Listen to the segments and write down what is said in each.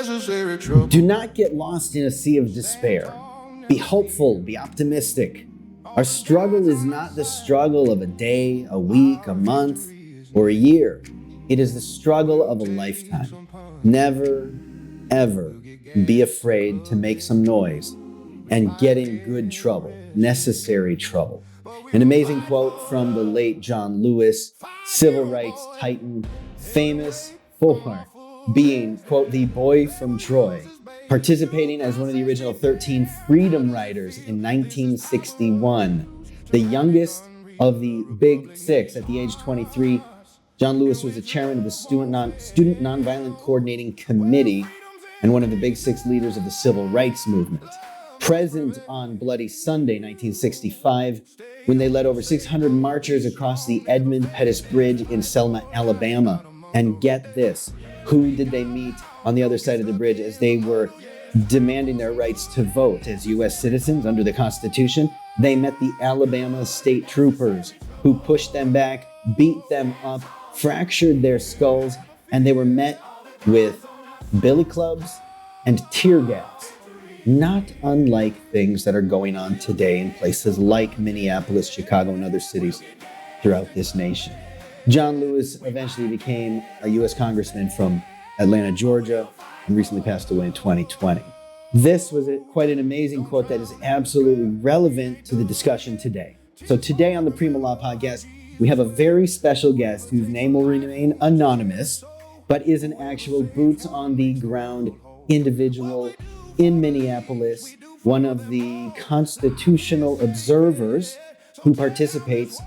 unnecessary trouble. Do not get lost in a sea of despair. Be hopeful, be optimistic. Our struggle is not the struggle of a day, a week, a month, or a year. It is the struggle of a lifetime. Never, ever be afraid to make some noise and get in good trouble, necessary trouble. An amazing quote from the late John Lewis, civil rights titan, famous for being, quote, the boy from Troy, participating as one of the original 13 Freedom Riders in 1961. The youngest of the Big Six at the age 23, John Lewis was the chairman of the Student Nonviolent Coordinating Committee and one of the Big Six leaders of the Civil Rights Movement. Present on Bloody Sunday, 1965, when they led over 600 marchers across the Edmund Pettus Bridge in Selma, Alabama. And get this, who did they meet on the other side of the bridge as they were demanding their rights to vote as U.S. citizens under the Constitution? They met the Alabama state troopers who pushed them back, beat them up, fractured their skulls, and they were met with billy clubs and tear gas. Not unlike things that are going on today in places like Minneapolis, Chicago, and other cities throughout this nation. John Lewis eventually became a U.S. congressman from Atlanta, Georgia, and recently passed away in 2020. This was quite an amazing quote that is absolutely relevant to the discussion today. So today on the Prima Law Podcast, we have a very special guest whose name will remain anonymous, but is an actual boots on the ground individual in Minneapolis, one of the constitutional observers who participates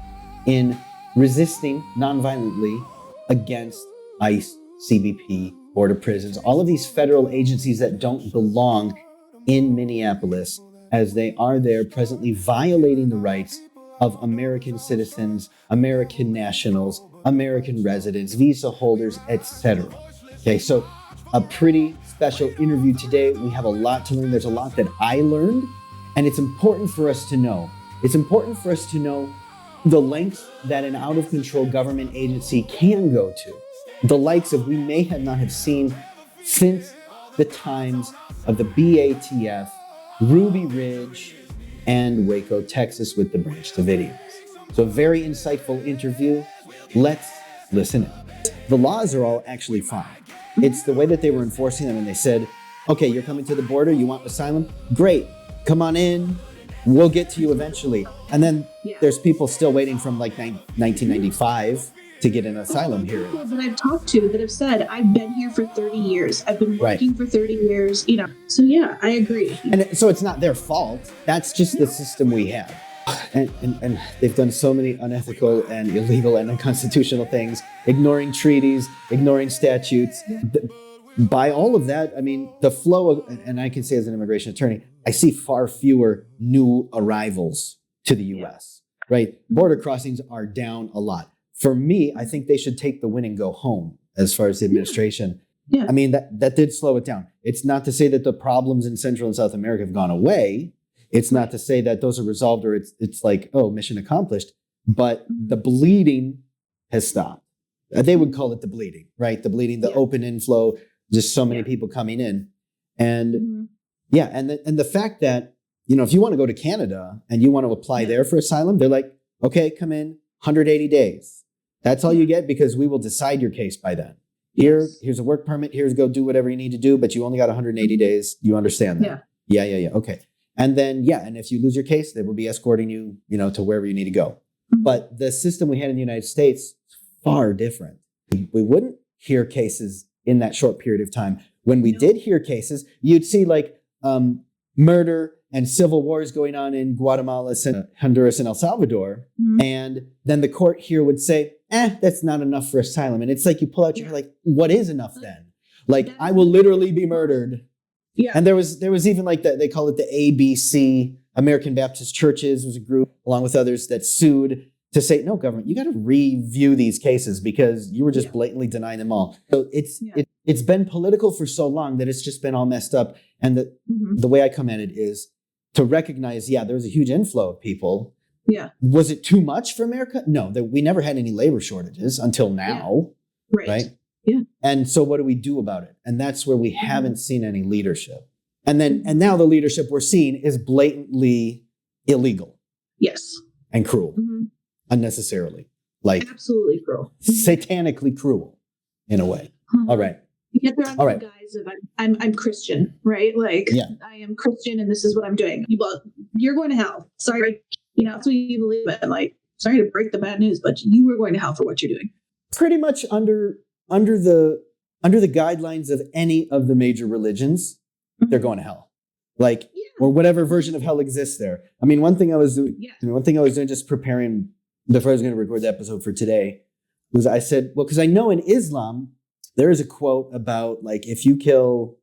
in resisting nonviolently against ICE, CBP, Board of Prisons, all of these federal agencies that don't belong in Minneapolis, as they are there presently violating the rights of American citizens, American nationals, American residents, visa holders, etc. Okay, so a pretty special interview today. We have a lot to learn. There's a lot that I learned, and it's important for us to know. It's important for us to know the lengths that an out-of-control government agency can go to, the likes of we may not have seen since the times of the BATF, Ruby Ridge, and Waco, Texas with the Branch Davidians. So a very insightful interview. Let's listen in. The laws are all actually fine. It's the way that they were enforcing them, and they said, okay, you're coming to the border, you want asylum? Great, come on in. We'll get to you eventually. And then there's people still waiting from like 1995 to get an asylum here. People that I've talked to that have said, I've been here for 30 years. I've been working for 30 years, you know. So yeah, I agree. And so it's not their fault. That's just the system we have. And they've done so many unethical and illegal and unconstitutional things, ignoring treaties, ignoring statutes. By all of that, I mean, the flow of, and I can say as an immigration attorney, I see far fewer new arrivals to the U.S., right? Border crossings are down a lot. For me, I think they should take the win and go home as far as the administration. Yeah. I mean, that did slow it down. It's not to say that the problems in Central and South America have gone away. It's not to say that those are resolved or it's like, oh, mission accomplished. But the bleeding has stopped. They would call it the bleeding, right? The bleeding, the open inflow, just so many people coming in. And and the fact that, you know, if you want to go to Canada and you want to apply there for asylum, they're like, okay, come in 180 days. That's all you get because we will decide your case by then. Here's a work permit. Here's go do whatever you need to do, but you only got 180 days. You understand that? Yeah. Okay. And then, and if you lose your case, they will be escorting you, you know, to wherever you need to go. But the system we had in the United States is far different. We wouldn't hear cases in that short period of time. When we did hear cases, you'd see like murder and civil wars going on in Guatemala, Honduras, and El Salvador. And then the court here would say, that's not enough for asylum. And it's like you pull out your like, what is enough then? Like, I will literally be murdered. Yeah. And there was even like they call it the ABC, American Baptist Churches was a group along with others that sued to say, no, government, you got to review these cases because you were just blatantly denying them all. So it's been political for so long that it's just been all messed up. And the way I come at it is to recognize, there was a huge inflow of people. Yeah. Was it too much for America? No, we never had any labor shortages until now. Right. Yeah. And so what do we do about it? And that's where we haven't seen any leadership. And now the leadership we're seeing is blatantly illegal. Yes. And cruel. Unnecessarily. Like absolutely cruel. Satanically cruel in a way. All right. You get there on the guise of I'm Christian, right? Like I am Christian and this is what I'm doing. You're going to hell. Sorry. That's what you believe in. Like, sorry to break the bad news, but you are going to hell for what you're doing. Pretty much under the guidelines of any of the major religions, they're going to hell. Like, or whatever version of hell exists there. I mean, one thing I was doing just preparing before I was going to record the episode for today was I said, well, because I know in Islam, there is a quote about like, if you kill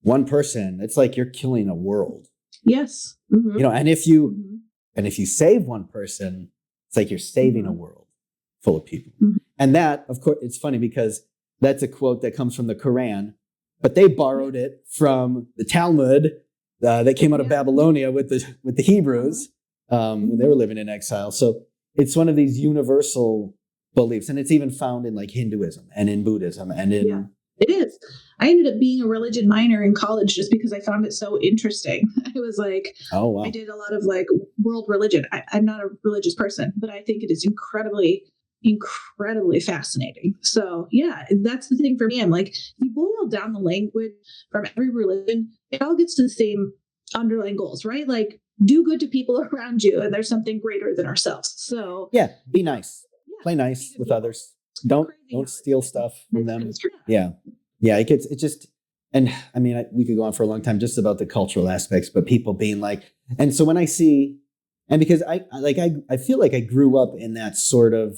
one person, it's like you're killing a world. Yes. And if you save one person, it's like you're saving a world full of people. And that, of course, it's funny because that's a quote that comes from the Quran, but they borrowed it from the Talmud that came out of Babylonia with the Hebrews when they were living in exile. So it's one of these universal beliefs, and it's even found in like Hinduism and in Buddhism and in. It is. I ended up being a religion minor in college just because I found it so interesting. I was like, oh wow. I did a lot of like world religion. I'm not a religious person, but I think it is incredibly fascinating. So that's the thing for me. I'm like, if you boil down the language from every religion, it all gets to the same underlying goals, right? Like do good to people around you, and there's something greater than ourselves. So be nice, play nice with others. Don't steal stuff from them. It just, and I mean, we could go on for a long time just about the cultural aspects, but people being like, and so when I see. And because I feel like I grew up in that sort of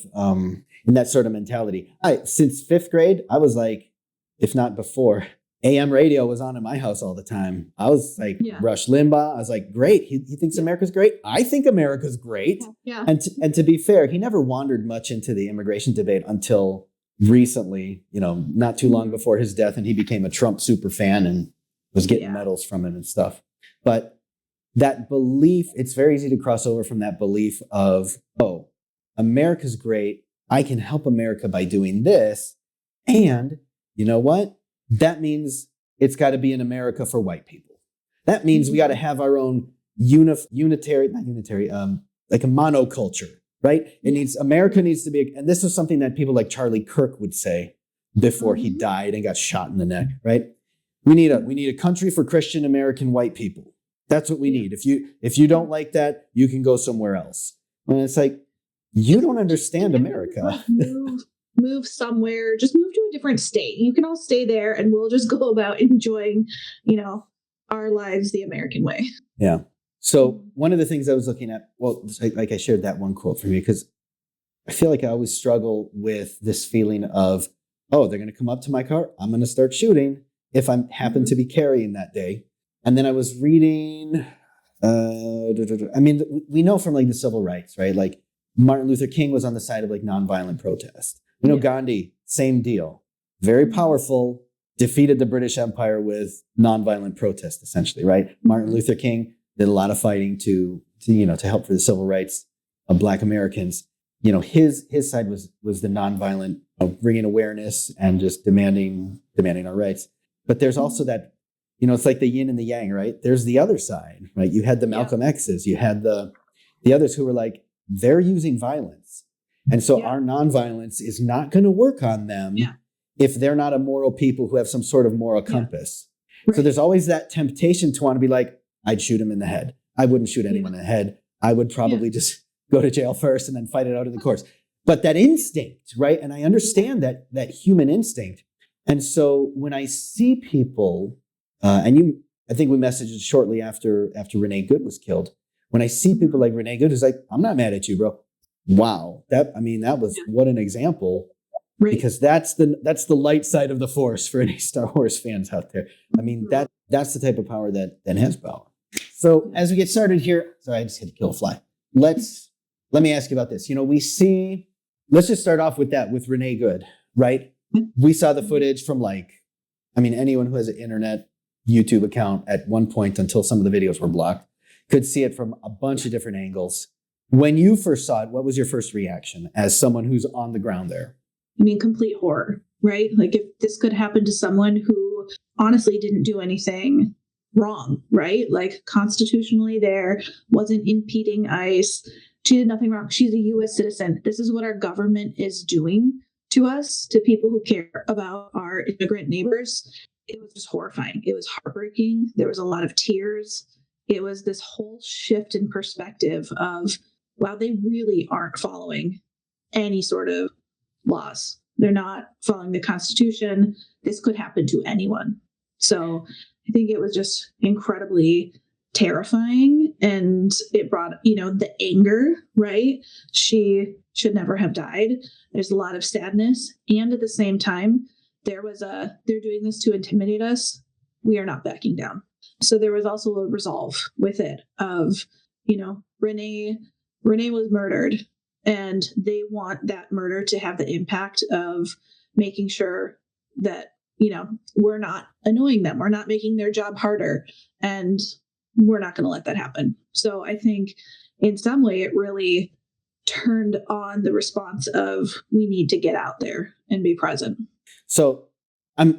mentality. Since fifth grade, I was like, if not before, AM radio was on in my house all the time. I was like, Rush Limbaugh. I was like, great. He thinks America's great. I think America's great. Yeah. And to be fair, he never wandered much into the immigration debate until recently, not too long before his death, and he became a Trump super fan and was getting medals from him and stuff. But that belief, it's very easy to cross over from that belief of, oh, America's great. I can help America by doing this. And you know what? That means it's got to be in America for white people. That means we got to have our own like a monoculture, right? America needs to be, and this is something that people like Charlie Kirk would say before he died and got shot in the neck, right? We need a country for Christian American white people. That's what we need. If you don't like that, you can go somewhere else. And it's like, you don't understand America. Move somewhere. Just move to a different state. You can all stay there, and we'll just go about enjoying, our lives the American way. Yeah. So one of the things I was looking at, like I shared that one quote for me because I feel like I always struggle with this feeling of, oh, they're going to come up to my car. I'm going to start shooting if I happen to be carrying that day. And then I was reading, I mean, we know from like the civil rights, right? Like Martin Luther King was on the side of like nonviolent protest. Gandhi, same deal. Very powerful, defeated the British Empire with nonviolent protest, essentially, right? Martin Luther King did a lot of fighting to help for the civil rights of Black Americans. His side was the nonviolent, bringing awareness and just demanding our rights. But there's also that, it's like the yin and the yang, right? There's the other side, right? You had the Malcolm X's, you had the others who were like, they're using violence. And so our nonviolence is not going to work on them if they're not a moral people who have some sort of moral compass. Right. So there's always that temptation to want to be like, I'd shoot him in the head. I wouldn't shoot anyone in the head. I would probably just go to jail first and then fight it out in the courts. But that instinct, right? And I understand that human instinct. And so when I see people, I think we messaged it shortly after Renee Good was killed. When I see people like Renee Good, who's like, I'm not mad at you, bro. Wow. That was what an example. Right. Because that's the light side of the force for any Star Wars fans out there. I mean, that's the type of power that has power. So as we get started here, sorry, I just had to kill a fly. Let me ask you about this. Let's just start off with Renee Good, right? We saw the footage from anyone who has an internet YouTube account at one point until some of the videos were blocked could see it from a bunch of different angles. When you first saw it, what was your first reaction as someone who's on the ground there? I mean, complete horror. right? Like if this could happen to someone who honestly didn't do anything wrong, right? Like constitutionally there, wasn't impeding ICE. She did nothing wrong. She's a US citizen. This is what our government is doing to us, to people who care about our immigrant neighbors. It was just horrifying. It was heartbreaking. There was a lot of tears. It was this whole shift in perspective of, wow, they really aren't following any sort of laws. They're not following the Constitution. This could happen to anyone. So I think it was just incredibly terrifying, and it brought, the anger, right? She should never have died. There's a lot of sadness. And at the same time, they're doing this to intimidate us. We are not backing down. So there was also a resolve with it of, Renee was murdered, and they want that murder to have the impact of making sure that, we're not annoying them. We're not making their job harder, and we're not going to let that happen. So I think in some way it really turned on the response of, we need to get out there and be present. So I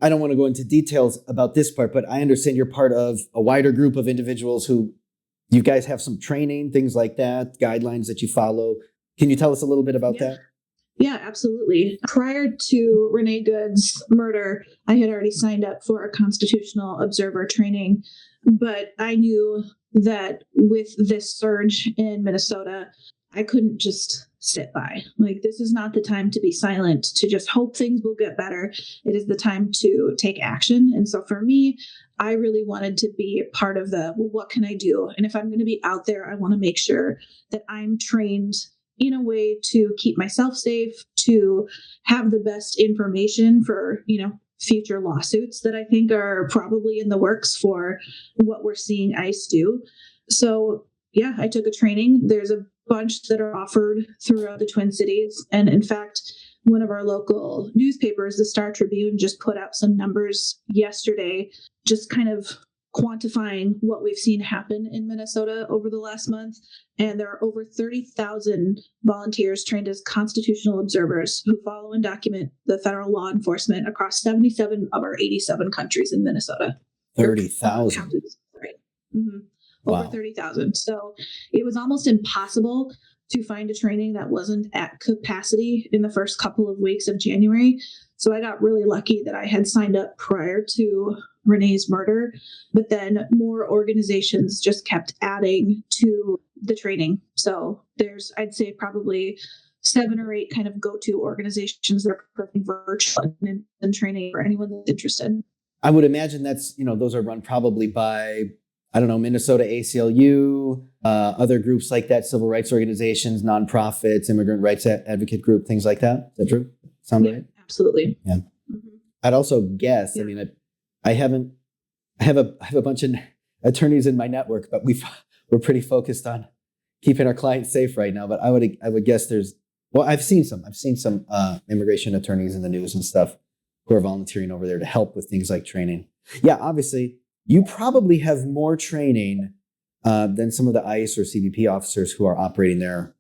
don't want to go into details about this part, but I understand you're part of a wider group of individuals who you guys have some training, things like that, guidelines that you follow. Can you tell us a little bit about that? Yeah, absolutely. Prior to Renee Good's murder, I had already signed up for a constitutional observer training, but I knew that with this surge in Minnesota, I couldn't just sit by. Like, this is not the time to be silent, to just hope things will get better. It is the time to take action. And so for me, I really wanted to be part of what can I do? And if I'm going to be out there, I want to make sure that I'm trained in a way to keep myself safe, to have the best information for, future lawsuits that I think are probably in the works for what we're seeing ICE do. So yeah, I took a training. There's a bunch that are offered throughout the Twin Cities. And in fact, one of our local newspapers, the Star Tribune, just put out some numbers yesterday, just kind of quantifying what we've seen happen in Minnesota over the last month. And there are over 30,000 volunteers trained as constitutional observers who follow and document the federal law enforcement across 77 of our 87 countries in Minnesota. 30,000. Right. Mm-hmm. Over 30,000. So it was almost impossible to find a training that wasn't at capacity in the first couple of weeks of January. So I got really lucky that I had signed up prior to Renee's murder, but then more organizations just kept adding to the training. So there's, I'd say, probably 7 or 8 kind of go-to organizations that are providing virtual and training for anyone that's interested. I would imagine that's, those are run probably by, I don't know, Minnesota ACLU, other groups like that, civil rights organizations, nonprofits, immigrant rights advocate group, things like that. Is that true? Sound right? Absolutely. Yeah. Mm-hmm. I'd also guess, yeah. I have a bunch of attorneys in my network, but we're pretty focused on keeping our clients safe right now. But I would guess I've seen some immigration attorneys in the news and stuff who are volunteering over there to help with things like training. Yeah, obviously, you probably have more training than some of the ICE or CBP officers who are operating there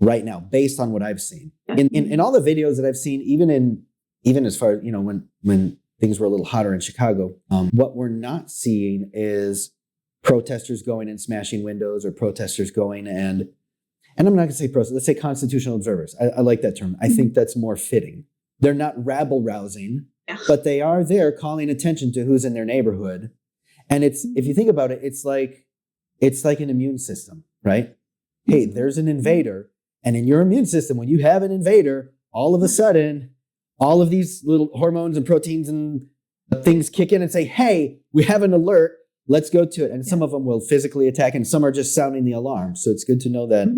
right now, based on what I've seen. In all the videos that I've seen, even as far as, when things were a little hotter in Chicago, what we're not seeing is protesters going and smashing windows, or protesters going and I'm not going to say protesters, let's say constitutional observers. I like that term. I think that's more fitting. They're not rabble rousing, but they are there calling attention to who's in their neighborhood. And if you think about it, it's like an immune system, right? Hey, there's an invader. And in your immune system, when you have an invader, all of a sudden, all of these little hormones and proteins and things kick in and say, hey, we have an alert. Let's go to it. And some of them will physically attack, and some are just sounding the alarm. So it's good to know that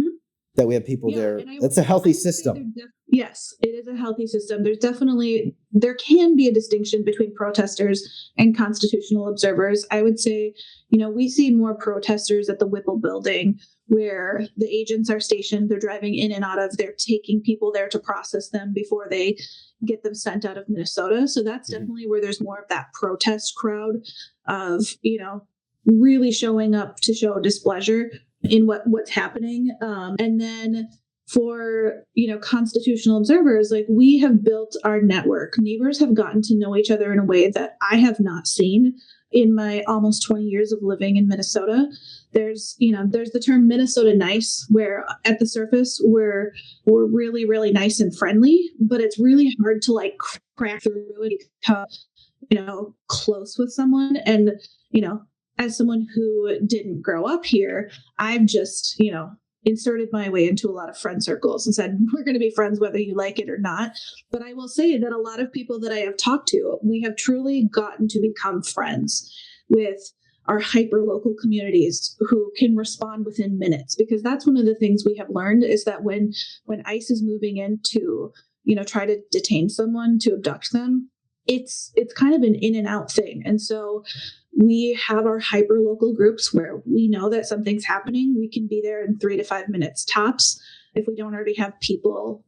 that we have people there. That's a healthy system. Yes, it is a healthy system. There can be a distinction between protesters and constitutional observers. I would say, we see more protesters at the Whipple building, where the agents are stationed. They're driving in and out of, they're taking people there to process them before they get them sent out of Minnesota. So that's definitely where there's more of that protest crowd of, really showing up to show displeasure in what's happening. And then for, constitutional observers, like, we have built our network. Neighbors have gotten to know each other in a way that I have not seen in my almost 20 years of living in Minnesota. There's the term Minnesota nice, where at the surface we're really, really nice and friendly, but it's really hard to like crack through and become, close with someone. And, as someone who didn't grow up here, I've just, inserted my way into a lot of friend circles and said, we're going to be friends whether you like it or not. But I will say that a lot of people that I have talked to, we have truly gotten to become friends with our hyperlocal communities who can respond within minutes, because that's one of the things we have learned is that when ICE is moving in to, try to detain someone, to abduct them, it's kind of an in and out thing. And so we have our hyperlocal groups where we know that something's happening. We can be there in 3 to 5 minutes tops if we don't already have people,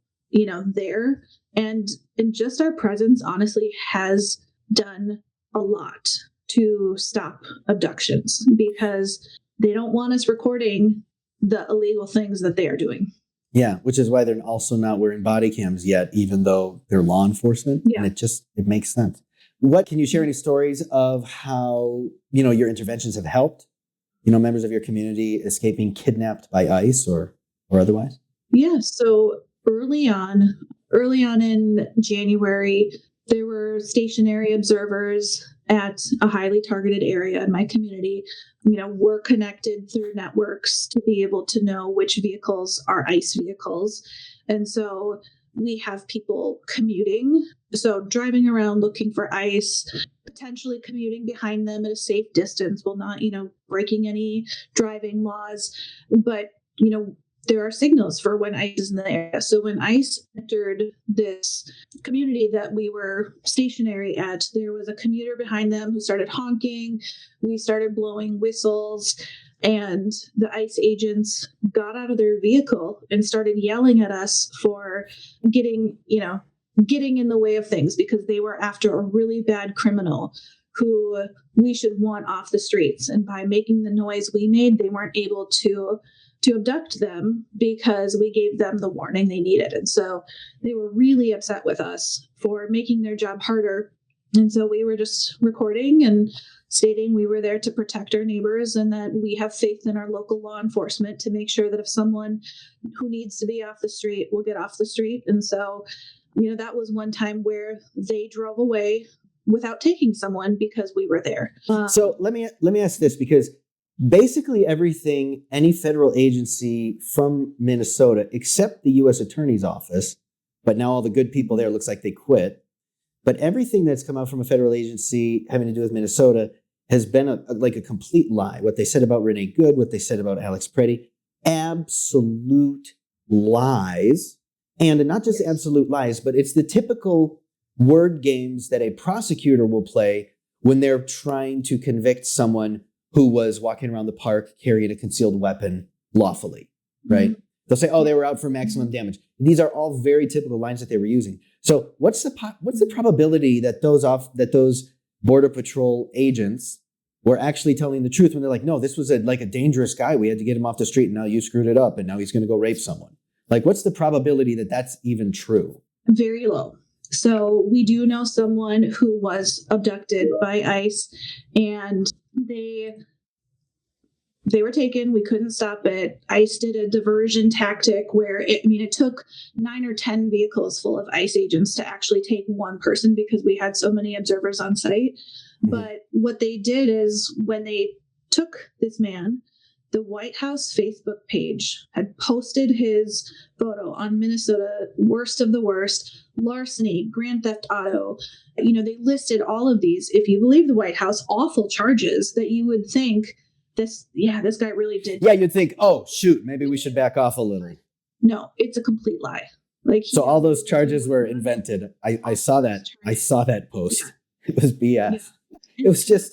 there. And just our presence honestly has done a lot to stop abductions, because they don't want us recording the illegal things that they are doing. Yeah, which is why they're also not wearing body cams yet, even though they're law enforcement. Yeah. And it makes sense. What can you share any stories of how, your interventions have helped, members of your community escaping kidnapped by ICE or otherwise? Yeah. So early on in January, there were stationary observers at a highly targeted area in my community. We're connected through networks to be able to know which vehicles are ICE vehicles. And so we have people commuting, so driving around looking for ICE, potentially commuting behind them at a safe distance while not, breaking any driving laws. But, there are signals for when ICE is in the area. So when ICE entered this community that we were stationary at, there was a commuter behind them who started honking. We started blowing whistles, and the ICE agents got out of their vehicle and started yelling at us for getting in the way of things, because they were after a really bad criminal who we should want off the streets. And by making the noise we made, they weren't able to abduct them because we gave them the warning they needed. And so they were really upset with us for making their job harder. And so we were just recording and stating we were there to protect our neighbors and that we have faith in our local law enforcement to make sure that if someone who needs to be off the street will get off the street. And so, that was one time where they drove away without taking someone because we were there. So let me ask this, because basically everything, any federal agency from Minnesota, except the U.S. Attorney's Office, but now all the good people there looks like they quit. But everything that's come out from a federal agency having to do with Minnesota has been a complete lie. What they said about Renee Good, what they said about Alex Preddy, absolute lies. And not just absolute lies, but it's the typical word games that a prosecutor will play when they're trying to convict someone who was walking around the park carrying a concealed weapon lawfully, right? Mm-hmm. They'll say, they were out for maximum damage. These are all very typical lines that they were using. So what's the probability that those Border Patrol agents were actually telling the truth when they're like, no, this was a dangerous guy. We had to get him off the street, and now you screwed it up, and now he's going to go rape someone. What's the probability that that's even true? Very low. So we do know someone who was abducted by ICE, and they were taken. We couldn't stop it. ICE did a diversion tactic where it took 9 or 10 vehicles full of ICE agents to actually take one person because we had so many observers on site. Mm-hmm. But what they did is when they took this man, the White House Facebook page had posted his photo on Minnesota worst of the worst, larceny, grand theft auto. They listed all of these, if you believe the White House, awful charges that you would think this guy really did. Yeah, you'd think, oh, shoot, maybe we should back off a little. No, it's a complete lie. So all those charges were invented. I saw that. I saw that post. Yeah. It was BS. Yeah. It was just.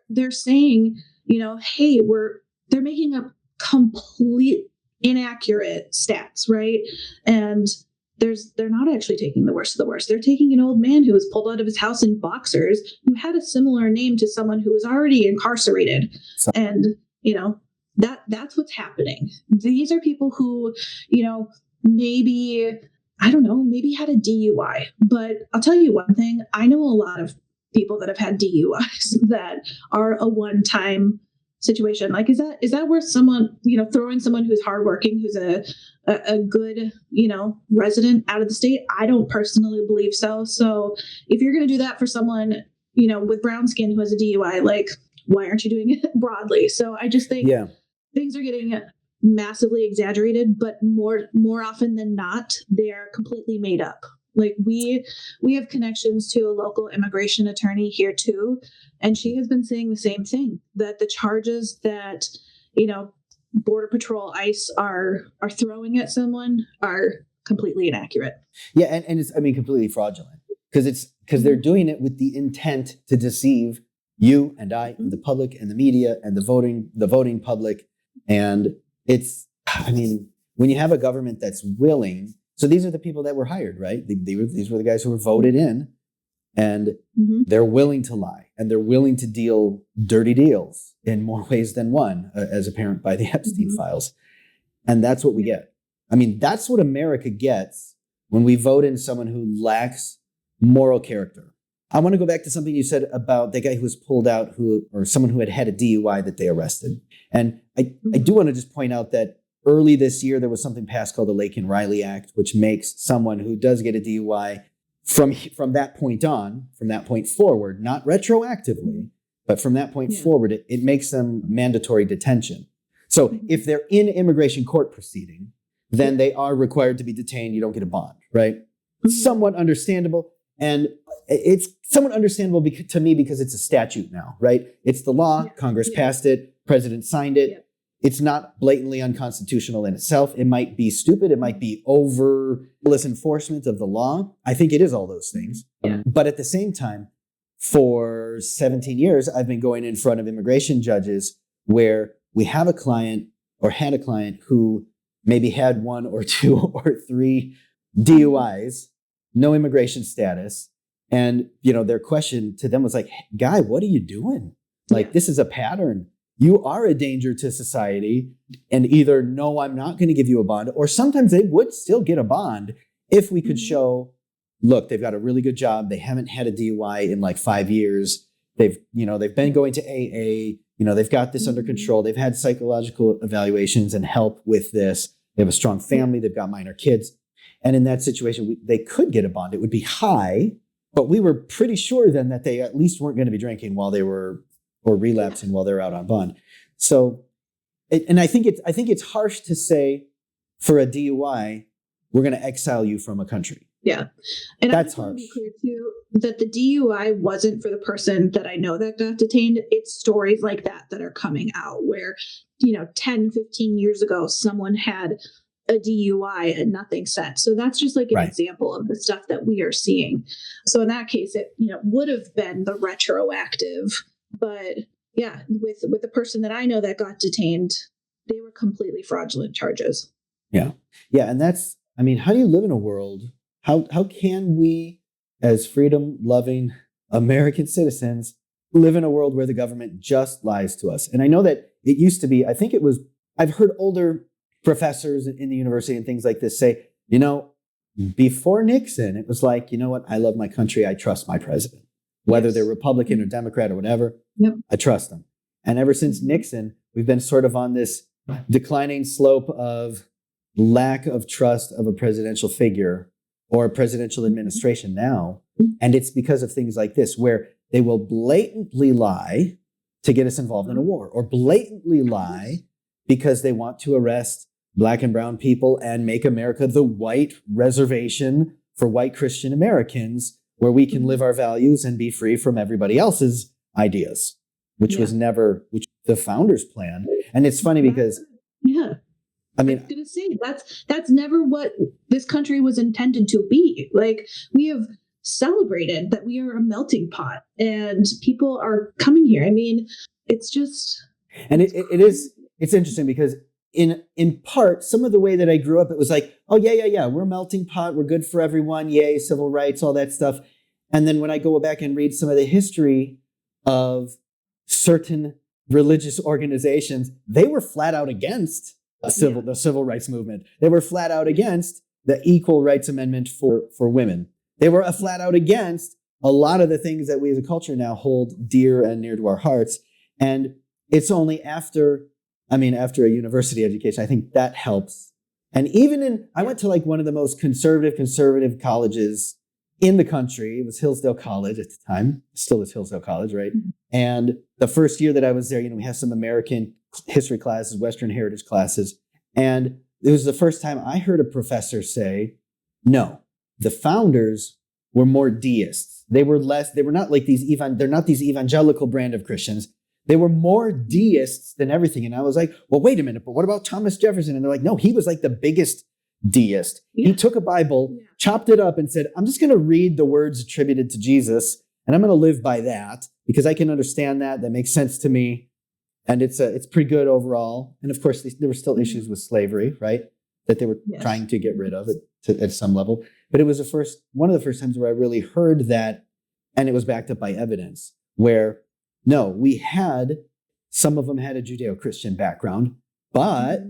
They're saying, hey, they're making up complete inaccurate stats, right? And they're not actually taking the worst of the worst. They're taking an old man who was pulled out of his house in boxers, who had a similar name to someone who was already incarcerated. And, that's what's happening. These are people who, maybe, I don't know, maybe had a DUI. But I'll tell you one thing, I know a lot of people that have had DUIs that are a one-time situation. Like, is that worth someone, throwing someone who's hardworking, who's a good, resident out of the state? I don't personally believe so. So if you're going to do that for someone, with brown skin who has a DUI, like, why aren't you doing it broadly? So I just think things are getting massively exaggerated, but more often than not, they're completely made up. Like, we have connections to a local immigration attorney here too, and she has been saying the same thing, that the charges that, Border Patrol, ICE are throwing at someone are completely inaccurate. Yeah, and it's, completely fraudulent, because they're doing it with the intent to deceive you and I and the public and the media and the voting public. And it's, when you have a government that's willing, so these are the people that were hired, right? These were the guys who were voted in, and they're willing to lie, and they're willing to deal dirty deals in more ways than one, as apparent by the Epstein files. And that's what we get. That's what America gets when we vote in someone who lacks moral character. I want to go back to something you said about the guy who was pulled out, or someone who had a DUI that they arrested. And I do want to just point out that early this year, there was something passed called the Laken-Riley Act, which makes someone who does get a DUI from that point forward, not retroactively, but from that point forward, it makes them mandatory detention. So if they're in immigration court proceeding, then they are required to be detained. You don't get a bond, right? Somewhat understandable. And it's somewhat understandable to me because it's a statute now, right? It's the law. Congress passed it. President signed it. It's not blatantly unconstitutional in itself. It might be stupid. It might be overzealous enforcement of the law. I think it is all those things. But at the same time, for 17 years, I've been going in front of immigration judges where we have a client or had a client who maybe had 1 or 2 or 3 DUIs, no immigration status. And, their question to them was like, hey, guy, what are you doing? Like, this is a pattern. You are a danger to society, and either, no, I'm not going to give you a bond, or sometimes they would still get a bond if we could show, look, they've got a really good job. They haven't had a DUI in like 5 years. They've been going to AA, they've got this under control. They've had psychological evaluations and help with this. They have a strong family. They've got minor kids. And in that situation, they could get a bond. It would be high, but we were pretty sure then that they at least weren't going to be drinking while they were, or relapsing while they're out on bond. So, and I think it's harsh to say for a DUI, we're going to exile you from a country. Yeah. And that's I harsh. Be clear too, that the DUI wasn't for the person that I know that got detained. It's stories like that are coming out where, 10, 15 years ago, someone had a DUI and nothing said. So that's just like an example of the stuff that we are seeing. So in that case, it, would have been the retroactive. But with the person that I know that got detained, they were completely fraudulent charges. Yeah. And that's, how do you live in a world? How can we, as freedom-loving American citizens, live in a world where the government just lies to us? And I know that it used to be, I've heard older professors in the university and things like this say, before Nixon, it was like, I love my country. I trust my president. Whether they're Republican or Democrat or whatever, I trust them. And ever since Nixon, we've been sort of on this declining slope of lack of trust of a presidential figure or a presidential administration now. And it's because of things like this, where they will blatantly lie to get us involved in a war, or blatantly lie because they want to arrest Black and brown people and make America the white reservation for white Christian Americans, where we can live our values and be free from everybody else's ideas, which was never the founders' plan. And it's funny because, I was going to say, that's never what this country was intended to be. Like, we have celebrated that we are a melting pot and people are coming here. It's just... And it's interesting because in part, some of the way that I grew up, it was like, oh, yeah, we're a melting pot. We're good for everyone. Yay, civil rights, all that stuff. And then when I go back and read some of the history of certain religious organizations, they were flat out against the civil rights movement. They were flat out against the Equal Rights Amendment for women. They were flat out against a lot of the things that we as a culture now hold dear and near to our hearts. And it's only after a university education, I think that helps. And even I went to like one of the most conservative colleges in the country. It was Hillsdale College at the time. Still is Hillsdale College, right? And the first year that I was there, we have some American history classes, Western heritage classes. And it was the first time I heard a professor say, no, the founders were more deists. They were not like they're not these evangelical brand of Christians. They were more deists than everything. And I was like, well, wait a minute, but what about Thomas Jefferson? And they're like, no, he was like the biggest deist. Yeah. He took a Bible, chopped it up and said, I'm just going to read the words attributed to Jesus and I'm going to live by that because I can understand that. That makes sense to me. And it's pretty good overall. And of course, there were still issues with slavery, right? That they were trying to get rid of it at some level. But it was one of the first times where I really heard that, and it was backed up by evidence, where no, some of them had a Judeo-Christian background, but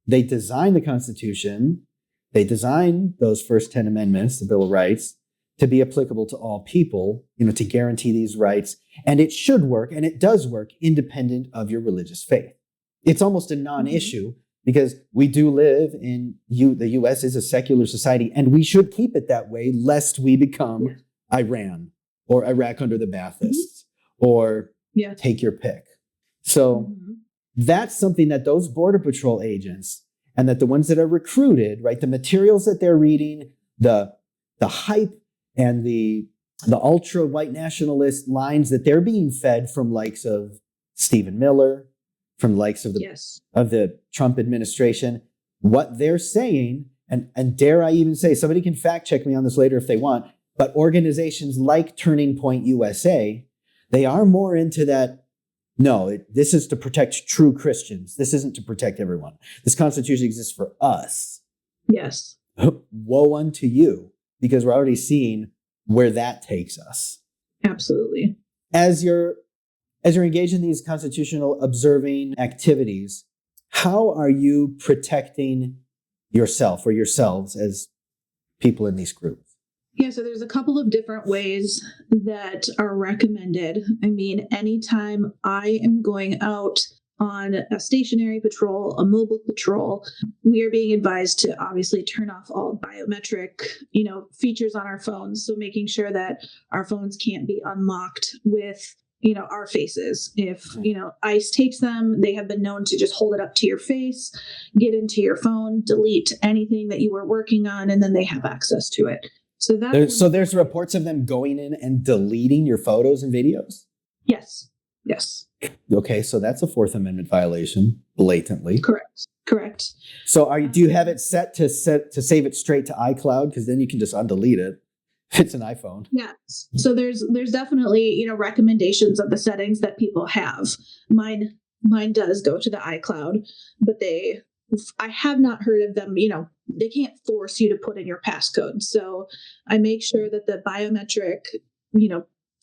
they designed the Constitution, they designed those first 10 amendments, the Bill of Rights, to be applicable to all people, to guarantee these rights. And it should work, and it does work, independent of your religious faith. It's almost a non-issue because we do live in the U.S. is a secular society, and we should keep it that way, lest we become Iran or Iraq under the Baathists, or take your pick. So that's something that those Border Patrol agents and that the ones that are recruited, right, the materials that they're reading, the hype and the ultra white nationalist lines that they're being fed from likes of Stephen Miller, from likes of the Trump administration, what they're saying, and dare I even say, somebody can fact check me on this later if they want, but organizations like Turning Point USA, they are more into that. No, this is to protect true Christians. This isn't to protect everyone. This Constitution exists for us. Yes. Woe unto you, because we're already seeing where that takes us. Absolutely. As you're engaged in these constitutional observing activities, how are you protecting yourself or yourselves as people in these groups? Yeah, so there's a couple of different ways that are recommended. I mean, anytime I am going out on a stationary patrol, a mobile patrol, we are being advised to obviously turn off all biometric, features on our phones. So making sure that our phones can't be unlocked with, our faces. If, ICE takes them, they have been known to just hold it up to your face, get into your phone, delete anything that you were working on, and then they have access to it. So there's reports of them going in and deleting your photos and videos? Yes. Okay, so that's a Fourth Amendment violation, blatantly. Correct. So do you have it set to save it straight to iCloud? Because then you can just undelete it if it's an iPhone. Yeah. So there's definitely, recommendations of the settings that people have. Mine does go to the iCloud, but I have not heard of them, they can't force you to put in your passcode. So I make sure that the biometric,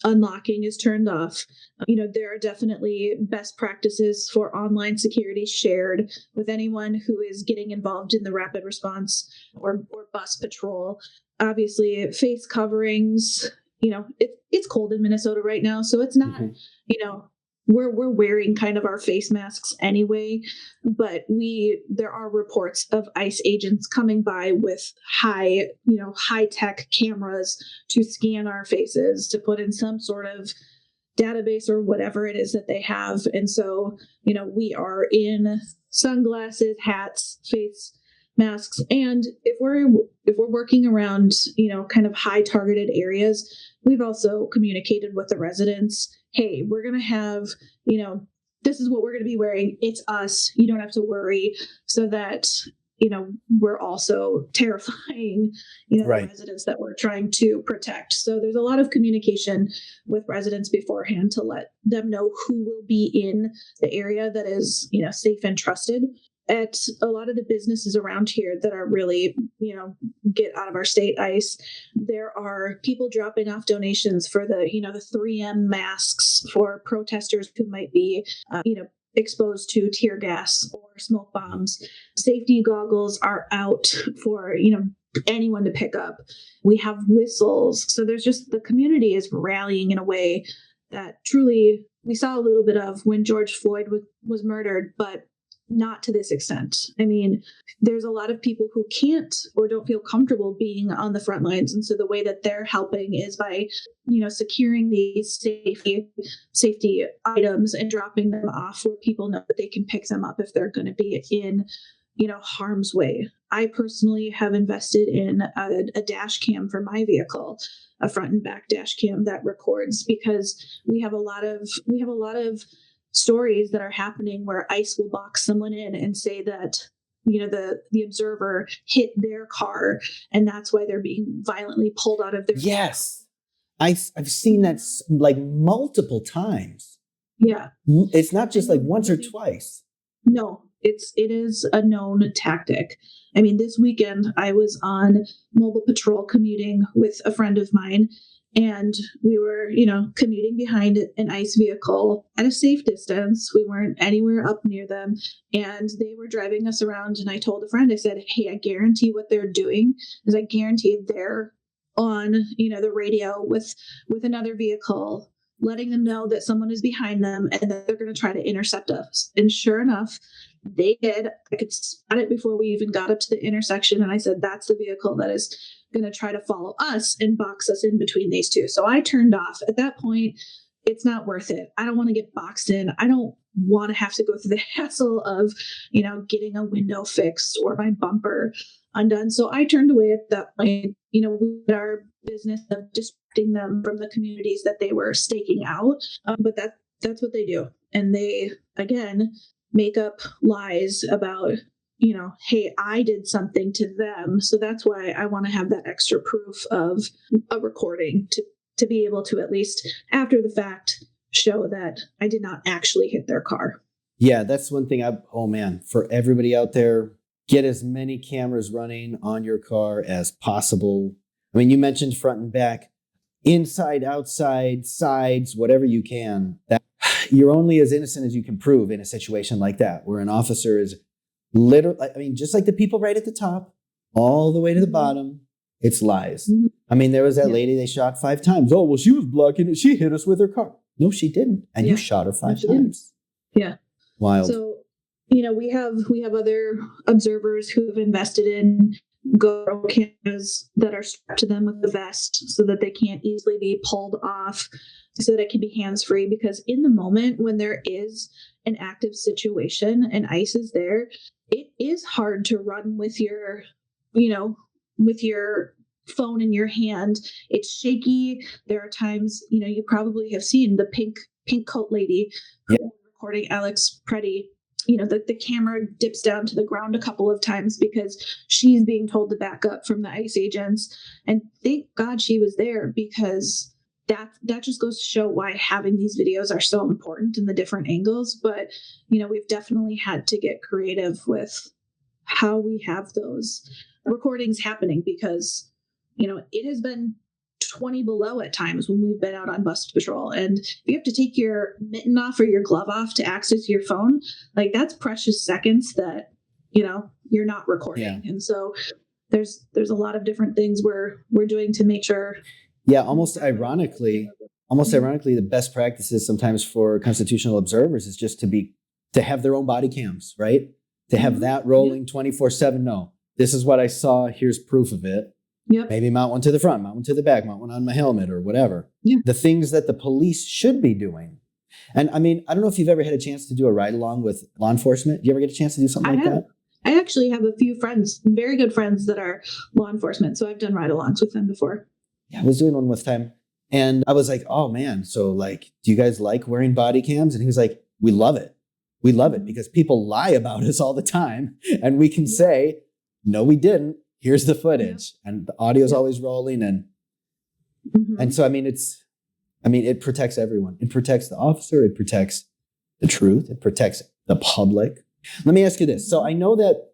unlocking is turned off. There are definitely best practices for online security shared with anyone who is getting involved in the rapid response or bus patrol. Obviously, face coverings, it's cold in Minnesota right now, so it's not, we're wearing kind of our face masks anyway, but there are reports of ICE agents coming by with high tech cameras to scan our faces, to put in some sort of database or whatever it is that they have. And so, we are in sunglasses, hats, face masks. And if we're working around, kind of high targeted areas, we've also communicated with the residents, hey, we're going to have, this is what we're going to be wearing. It's us. You don't have to worry. So that, we're also terrifying, the residents that we're trying to protect. So there's a lot of communication with residents beforehand to let them know who will be in the area that is, safe and trusted. at a lot of the businesses around here that are really, get out of our state ICE, there are people dropping off donations for the 3M masks for protesters who might be, exposed to tear gas or smoke bombs. Safety goggles are out for, anyone to pick up. We have whistles. So there's just, the community is rallying in a way that truly we saw a little bit of when George Floyd was murdered, but not to this extent. I mean, there's a lot of people who can't or don't feel comfortable being on the front lines. And so the way that they're helping is by, securing these safety items and dropping them off where people know that they can pick them up if they're going to be in, harm's way. I personally have invested in a dash cam for my vehicle, a front and back dash cam that records, because we have a lot of stories that are happening where ICE will box someone in and say that, the observer hit their car and that's why they're being violently pulled out of their Yes. I've seen that like multiple times. Yeah. It's not just like once or twice. No, it is a known tactic. I mean, this weekend I was on mobile patrol commuting with a friend of mine, and we were, commuting behind an ICE vehicle at a safe distance. We weren't anywhere up near them, and they were driving us around. And I told a friend, I said, hey, I guarantee what they're doing is I guarantee they're on, the radio with another vehicle, letting them know that someone is behind them and that they're going to try to intercept us. And sure enough, they did. I could spot it before we even got up to the intersection. And I said, that's the vehicle that is going to try to follow us and box us in between these two. So I turned off. At that point, it's not worth it. I don't want to get boxed in. I don't want to have to go through the hassle of, getting a window fixed or my bumper undone. So I turned away at that point. We did our business of distracting them from the communities that they were staking out. But that's what they do. And they, again, make up lies about, hey, I did something to them. So that's why I want to have that extra proof of a recording to be able to, at least after the fact, show that I did not actually hit their car. Yeah, that's one thing. For everybody out there, get as many cameras running on your car as possible. I mean, you mentioned front and back, inside, outside, sides, whatever you can. That you're only as innocent as you can prove in a situation like that, where an officer is literally, just like the people right at the top, all the way to the bottom, it's lies. Mm-hmm. I mean, there was that lady they shot 5 times. Oh, well, she was blocking it. She hit us with her car. No, she didn't. And you shot her 5 times. Yeah. Wild. So, we have other observers who have invested in GoPro cameras that are strapped to them with the vest so that they can't easily be pulled off, so that it can be hands-free. Because in the moment when there is an active situation and ICE is there, it is hard to run with your phone in your hand. It's shaky. There are times, you probably have seen the pink coat lady recording Alex Preddy. The camera dips down to the ground a couple of times because she's being told to back up from the ICE agents. And thank God she was there, because that just goes to show why having these videos are so important in the different angles. But, we've definitely had to get creative with how we have those recordings happening, because, it has been 20 below at times when we've been out on bus patrol. And if you have to take your mitten off or your glove off to access your phone, like, that's precious seconds that, you're not recording. Yeah. And so there's a lot of different things we're doing to make sure. Yeah. Almost ironically, the best practices sometimes for constitutional observers is just to have their own body cams, right? To have that rolling 24/7. No, this is what I saw. Here's proof of it. Yep. Maybe mount one to the front, mount one to the back, mount one on my helmet or whatever. Yeah. The things that the police should be doing. And I don't know if you've ever had a chance to do a ride along with law enforcement. Do you ever get a chance to do something like that? I actually have a few friends, very good friends, that are law enforcement. So I've done ride alongs with them before. Yeah, I was doing one with time. And I was like, oh man, so like, do you guys like wearing body cams? And he was like, we love it. We love it because people lie about us all the time. And we can say, no, we didn't. Here's the footage. And the audio's always rolling. And so, it protects everyone. It protects the officer. It protects the truth. It protects the public. Let me ask you this. So I know that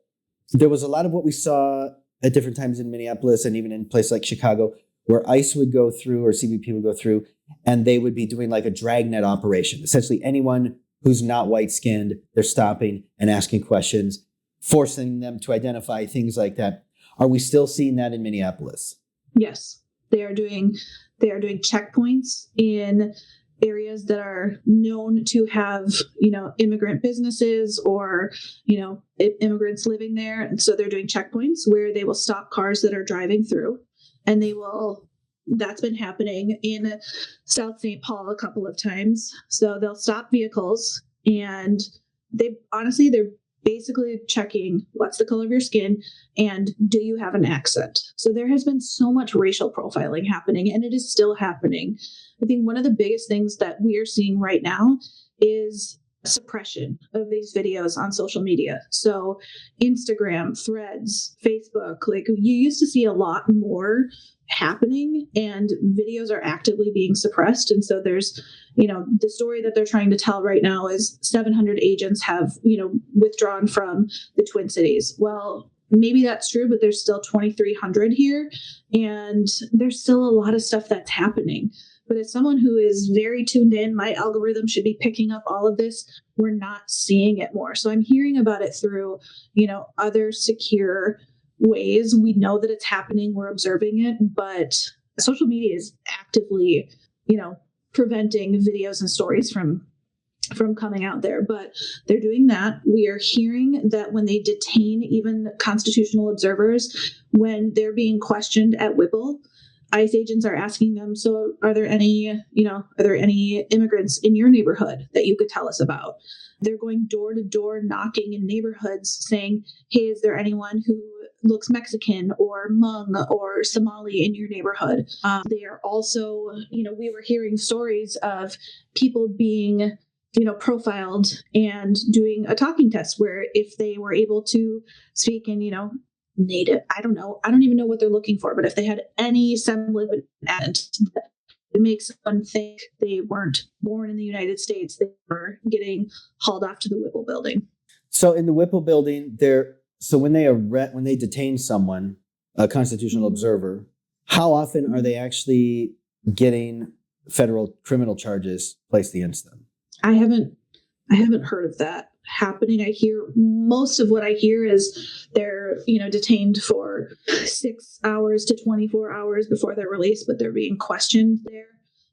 there was a lot of what we saw at different times in Minneapolis and even in places like Chicago where ICE would go through or CBP would go through and they would be doing like a dragnet operation. Essentially anyone who's not white skinned, they're stopping and asking questions, forcing them to identify things like that. Are we still seeing that in Minneapolis? Yes, they are doing checkpoints in areas that are known to have, immigrant businesses or, immigrants living there. And so they're doing checkpoints where they will stop cars that are driving through and that's been happening in South St. Paul a couple of times. So they'll stop vehicles and they're basically checking what's the color of your skin and do you have an accent. So there has been so much racial profiling happening and it is still happening. I think one of the biggest things that we are seeing right now is suppression of these videos on social media. So Instagram, Threads, Facebook, like you used to see a lot more happening and videos are actively being suppressed. And so there's, the story that they're trying to tell right now is 700 agents have, withdrawn from the Twin Cities. Well, maybe that's true, but there's still 2,300 here and there's still a lot of stuff that's happening. But as someone who is very tuned in, my algorithm should be picking up all of this. We're not seeing it more. So I'm hearing about it through, other secure ways. We know that it's happening. We're observing it, but social media is actively, preventing videos and stories from coming out there. But they're doing that. We are hearing that when they detain even constitutional observers, when they're being questioned at Whipple, ICE agents are asking them, so are there any immigrants in your neighborhood that you could tell us about? They're going door to door knocking in neighborhoods saying, hey, is there anyone who looks Mexican or Hmong or Somali in your neighborhood? They are also, we were hearing stories of people being, profiled and doing a talking test where if they were able to speak in, native, I don't even know what they're looking for, but if they had any semblance of an accent, it makes one think they weren't born in the United States, they were getting hauled off to the Whipple building. So in the Whipple building, when they detain someone, a constitutional observer, how often are they actually getting federal criminal charges placed against them? I haven't heard of that happening. I hear most of what I hear is they're, detained for 6 hours to 24 hours before they're released, but they're being questioned there,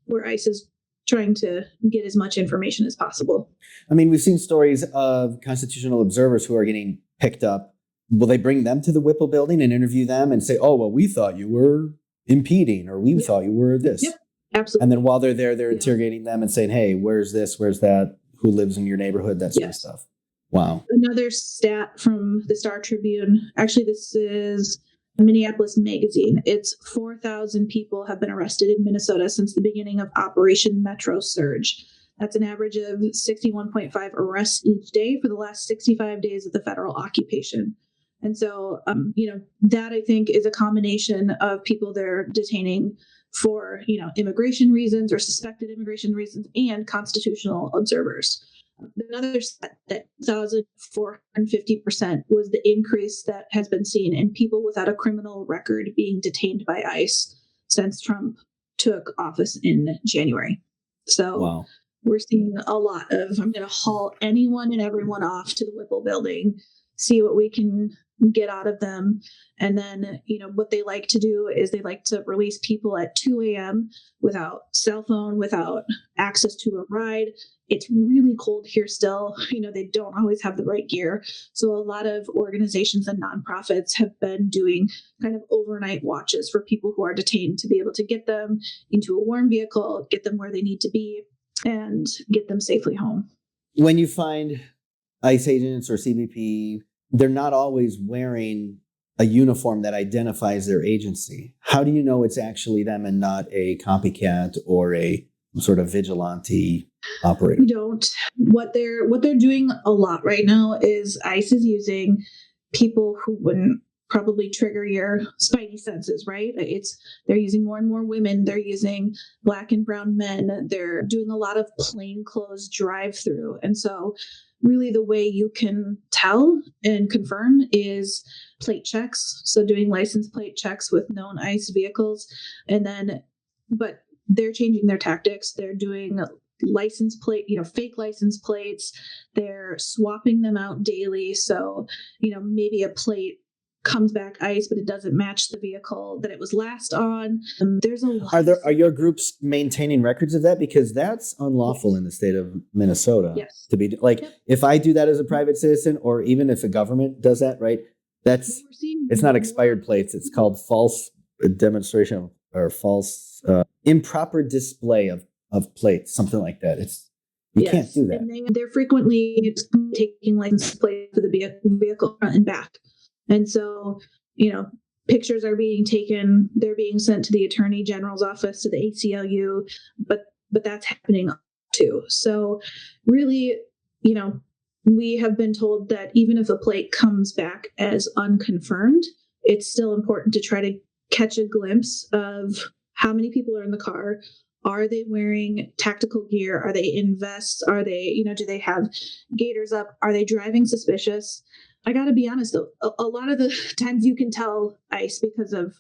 where ICE is trying to get as much information as possible. I mean, we've seen stories of constitutional observers who are getting picked up. Will they bring them to the Whipple building and interview them and say, oh, well, we thought you were impeding or we thought you were this? Yep, absolutely. And then while they're there, they're interrogating them and saying, hey, where's this? Where's that? Who lives in your neighborhood? That sort of stuff. Wow. Another stat from the Star Tribune. Actually, this is Minneapolis Magazine. It's 4,000 people have been arrested in Minnesota since the beginning of Operation Metro Surge. That's an average of 61.5 arrests each day for the last 65 days of the federal occupation. And so, that I think is a combination of people they're detaining for, immigration reasons or suspected immigration reasons and constitutional observers. Another stat that 1,450% was the increase that has been seen in people without a criminal record being detained by ICE since Trump took office in January. So We're seeing a lot of, I'm going to haul anyone and everyone off to the Whipple building, see what we can get out of them. And then, what they like to do is they like to release people at 2 a.m. without cell phone, without access to a ride. It's really cold here still. They don't always have the right gear. So a lot of organizations and nonprofits have been doing kind of overnight watches for people who are detained to be able to get them into a warm vehicle, get them where they need to be, and get them safely home. When you find ICE agents or CBP, they're not always wearing a uniform that identifies their agency. How do you know it's actually them and not a copycat or a sort of vigilante operator? We don't. What they're doing a lot right now is ICE is using people who wouldn't probably trigger your spidey senses, right? They're using more and more women. They're using Black and brown men. They're doing a lot of plainclothes drive-through. And so really the way you can tell and confirm is plate checks. So doing license plate checks with known ICE vehicles. And then, but they're changing their tactics. They're doing license plate, fake license plates. They're swapping them out daily. So, maybe a plate comes back ICE, but it doesn't match the vehicle that it was last on. There's a lot. Are your groups maintaining records of that? Because that's unlawful in the state of Minnesota. Yes. To be like, if I do that as a private citizen, or even if a government does that, right? It's not expired plates. It's called false demonstration or false improper display of plates, something like that. You can't do that. And they're frequently taking license plates for the vehicle front and back. And so, pictures are being taken, they're being sent to the Attorney General's office, to the ACLU, but that's happening too. So really, we have been told that even if a plate comes back as unconfirmed, it's still important to try to catch a glimpse of how many people are in the car. Are they wearing tactical gear? Are they in vests? Are they, do they have gaiters up? Are they driving suspicious? I got to be honest, though, a lot of the times you can tell ICE because of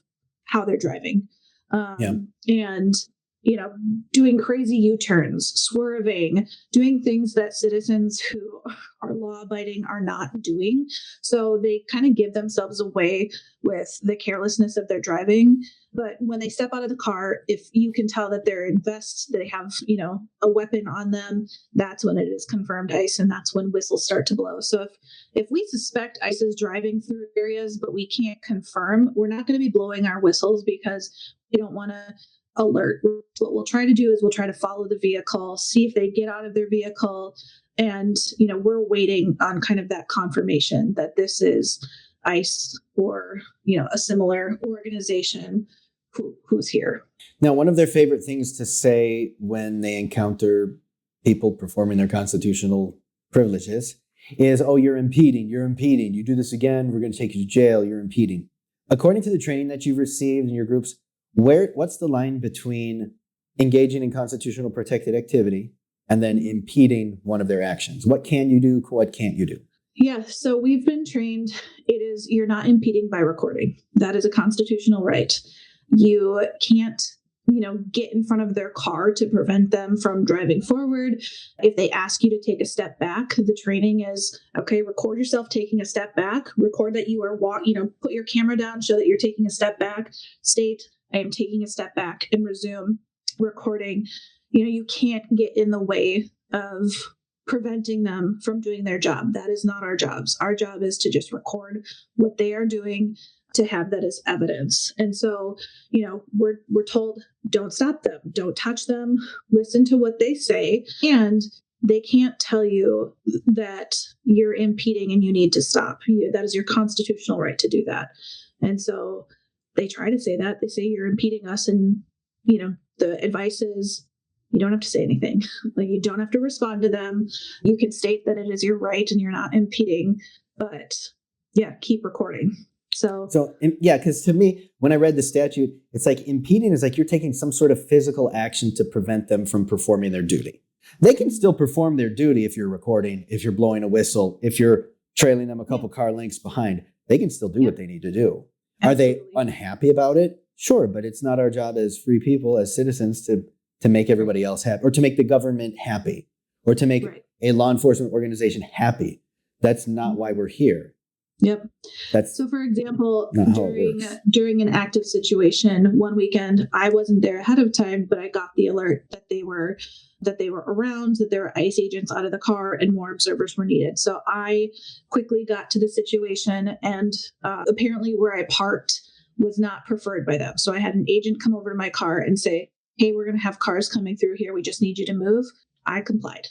how they're driving. And, doing crazy U-turns, swerving, doing things that citizens who are law-abiding are not doing. So they kind of give themselves away with the carelessness of their driving. But when they step out of the car, if you can tell that they're in vests, they have, a weapon on them, that's when it is confirmed ICE, and that's when whistles start to blow. So if we suspect ICE is driving through areas, but we can't confirm, we're not going to be blowing our whistles because we don't want to alert. What we'll try to do is we'll try to follow the vehicle, see if they get out of their vehicle, and, we're waiting on kind of that confirmation that this is ICE or, a similar organization who's here. Now, one of their favorite things to say when they encounter people performing their constitutional privileges is, oh, you're impeding. You do this again, we're going to take you to jail, you're impeding. According to the training that you've received in your groups, what's the line between engaging in constitutional protected activity and then impeding one of their actions? What can you do? What can't you do? Yeah, so we've been trained. You're not impeding by recording. That is a constitutional right. You can't, get in front of their car to prevent them from driving forward. If they ask you to take a step back, the training is, okay, record yourself taking a step back, record that you are put your camera down, show that you're taking a step back, state, I am taking a step back, and resume recording. You can't get in the way of preventing them from doing their job. That is not our jobs. Our job is to just record what they are doing, to have that as evidence. And so, we're told, don't stop them, don't touch them, listen to what they say, and they can't tell you that you're impeding and you need to stop. That is your constitutional right to do that. And so they try to say that. They say you're impeding us, and, the advice is, you don't have to say anything. Like, you don't have to respond to them. You can state that it is your right and you're not impeding, but keep recording. So because to me, when I read the statute, it's like impeding is like you're taking some sort of physical action to prevent them from performing their duty. They can still perform their duty if you're recording, if you're blowing a whistle, if you're trailing them a couple car lengths behind. They can still do what they need to do. Absolutely. Are they unhappy about it? Sure, but it's not our job as free people, as citizens, to make everybody else happy, or to make the government happy, or to make a law enforcement organization happy. That's not why we're here. Yep. So, for example, during an active situation one weekend, I wasn't there ahead of time, but I got the alert that they were around, that there were ICE agents out of the car, and more observers were needed. So I quickly got to the situation, and apparently where I parked was not preferred by them. So I had an agent come over to my car and say, hey, we're going to have cars coming through here. We just need you to move. I complied.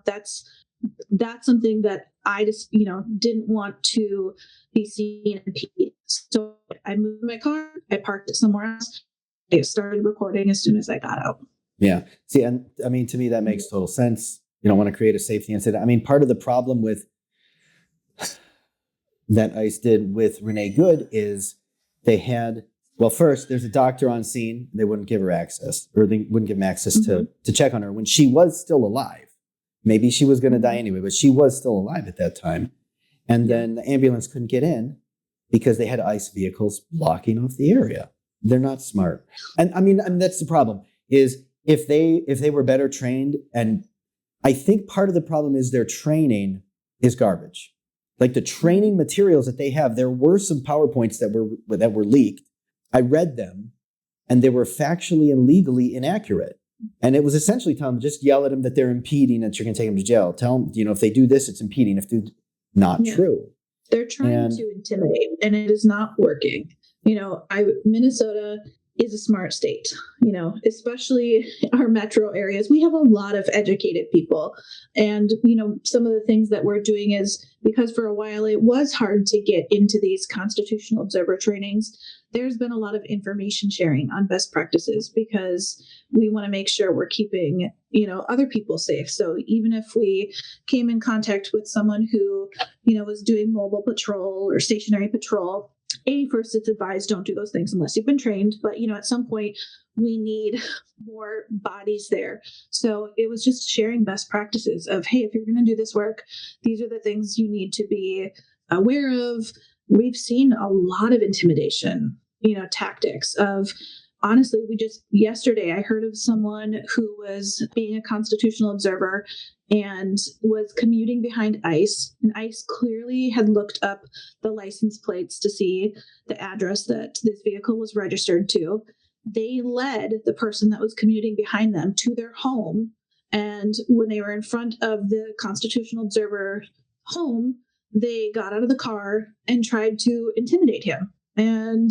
That's something that I just, didn't want to be seen and impeded. So I moved my car. I parked it somewhere else. I started recording as soon as I got out. Yeah. See, and I mean, to me, that makes total sense. You don't want to create a safety incident. I mean, part of the problem with that ICE did with Renee Good is they had, well, first, there's a doctor on scene. They wouldn't give her access, or they wouldn't give him access to check on her when she was still alive. Maybe she was going to die anyway, but she was still alive at that time. And then the ambulance couldn't get in because they had ICE vehicles blocking off the area. They're not smart. And I mean, that's the problem is if they were better trained, and I think part of the problem is their training is garbage. Like the training materials that they have, there were some PowerPoints that were leaked. I read them and they were factually and legally inaccurate. And it was essentially telling them, just yell at them that they're impeding, that you're going to take them to jail. Tell them, if they do this, it's impeding. If they not true. They're trying to intimidate, and it is not working. Minnesota is a smart state, especially our metro areas. We have a lot of educated people. And, some of the things that we're doing is because for a while it was hard to get into these constitutional observer trainings. There's been a lot of information sharing on best practices because we want to make sure we're keeping, other people safe. So even if we came in contact with someone who, was doing mobile patrol or stationary patrol, first it's advised don't do those things unless you've been trained. But, at some point we need more bodies there. So it was just sharing best practices of, hey, if you're going to do this work, these are the things you need to be aware of. We've seen a lot of intimidation, tactics of, honestly, yesterday I heard of someone who was being a constitutional observer and was commuting behind ICE. And ICE clearly had looked up the license plates to see the address that this vehicle was registered to. They led the person that was commuting behind them to their home. And when they were in front of the constitutional observer home, they got out of the car and tried to intimidate him. And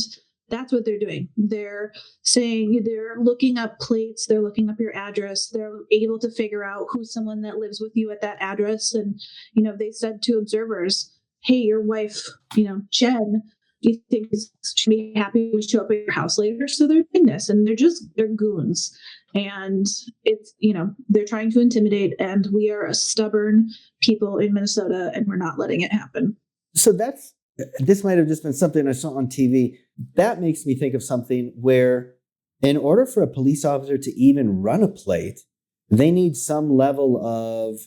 that's what they're doing. They're saying they're looking up plates. They're looking up your address. They're able to figure out who's someone that lives with you at that address. And, they said to observers, hey, your wife, Jen, do you think she'd be happy when we show up at your house later? So they're doing this, and they're goons. And it's, they're trying to intimidate, and we are a stubborn people in Minnesota, and we're not letting it happen. So this might have just been something I saw on TV. That makes me think of something where in order for a police officer to even run a plate, they need some level of,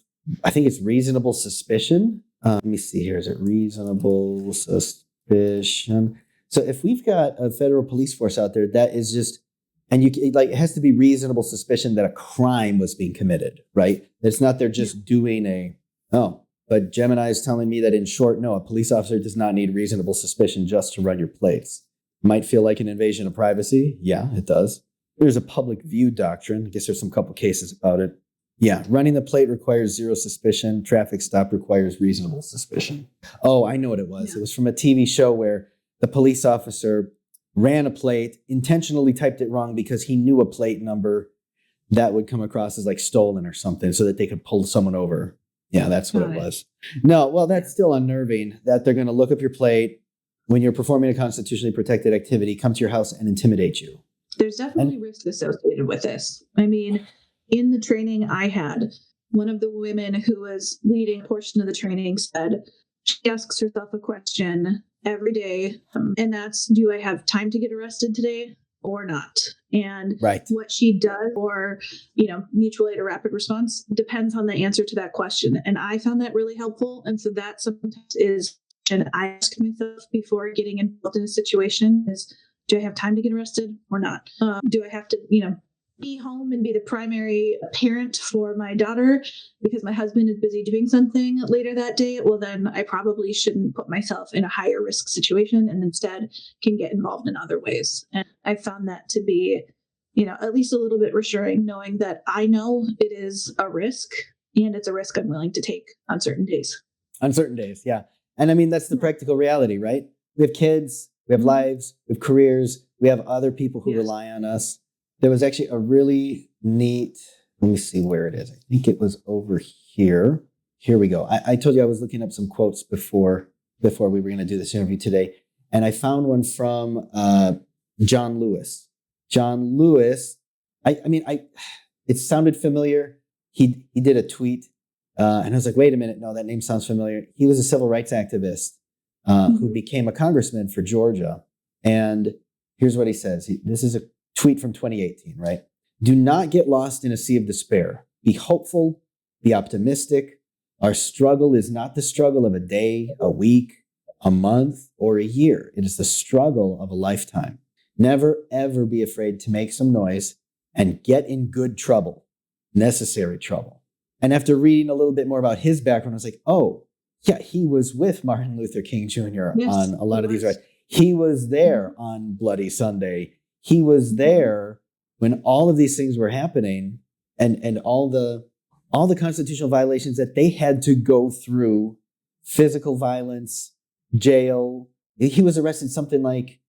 I think it's reasonable suspicion. Let me see here. Is it reasonable suspicion? So if we've got a federal police force out there that is just, and it has to be reasonable suspicion that a crime was being committed, right? It's not they're just doing but Gemini is telling me that in short, no, a police officer does not need reasonable suspicion just to run your plates. Might feel like an invasion of privacy. Yeah, it does. There's a public view doctrine. I guess there's some couple cases about it. Yeah, running the plate requires zero suspicion. Traffic stop requires reasonable suspicion. Oh, I know what it was. Yeah. It was from a TV show where the police officer ran a plate, intentionally typed it wrong because he knew a plate number that would come across as like stolen or something so that they could pull someone over. Yeah, that's what it was. No, well, that's still unnerving that they're going to look up your plate when you're performing a constitutionally protected activity, come to your house and intimidate you. There's definitely risk associated with this. I mean, in the training I had, one of the women who was leading a portion of the training said she asks herself a question every day, and that's, do I have time to get arrested today or not? And what she does or, mutual aid or rapid response depends on the answer to that question. And I found that really helpful. And so that sometimes is, and I ask myself before getting involved in a situation is, do I have time to get arrested or not? Do I have to, be home and be the primary parent for my daughter because my husband is busy doing something later that day? Well, then I probably shouldn't put myself in a higher risk situation and instead can get involved in other ways. And I found that to be, at least a little bit reassuring, knowing that I know it is a risk and it's a risk I'm willing to take on certain days. On certain days, yeah. And I mean, that's the practical reality, right? We have kids, we have lives, we have careers, we have other people who rely on us. There was actually a really neat, let me see where it is. I think it was over here. Here we go. I told you I was looking up some quotes before we were going to do this interview today. And I found one from John Lewis. John Lewis, it sounded familiar. He did a tweet and I was like, wait a minute. No, that name sounds familiar. He was a civil rights activist who became a congressman for Georgia. And here's what he says. This is a tweet from 2018, right? Do not get lost in a sea of despair. Be hopeful, Be optimistic. Our struggle is not the struggle of a day, a week, a month, or a year. It is the struggle of a lifetime. Never, ever be afraid to make some noise and get in good trouble, necessary trouble. And after reading a little bit more about his background, I was like, oh, yeah, he was with Martin Luther King Jr. on a lot of these rights. He was there on Bloody Sunday. He was there when all of these things were happening and all the constitutional violations that they had to go through, physical violence, jail. He was arrested something like,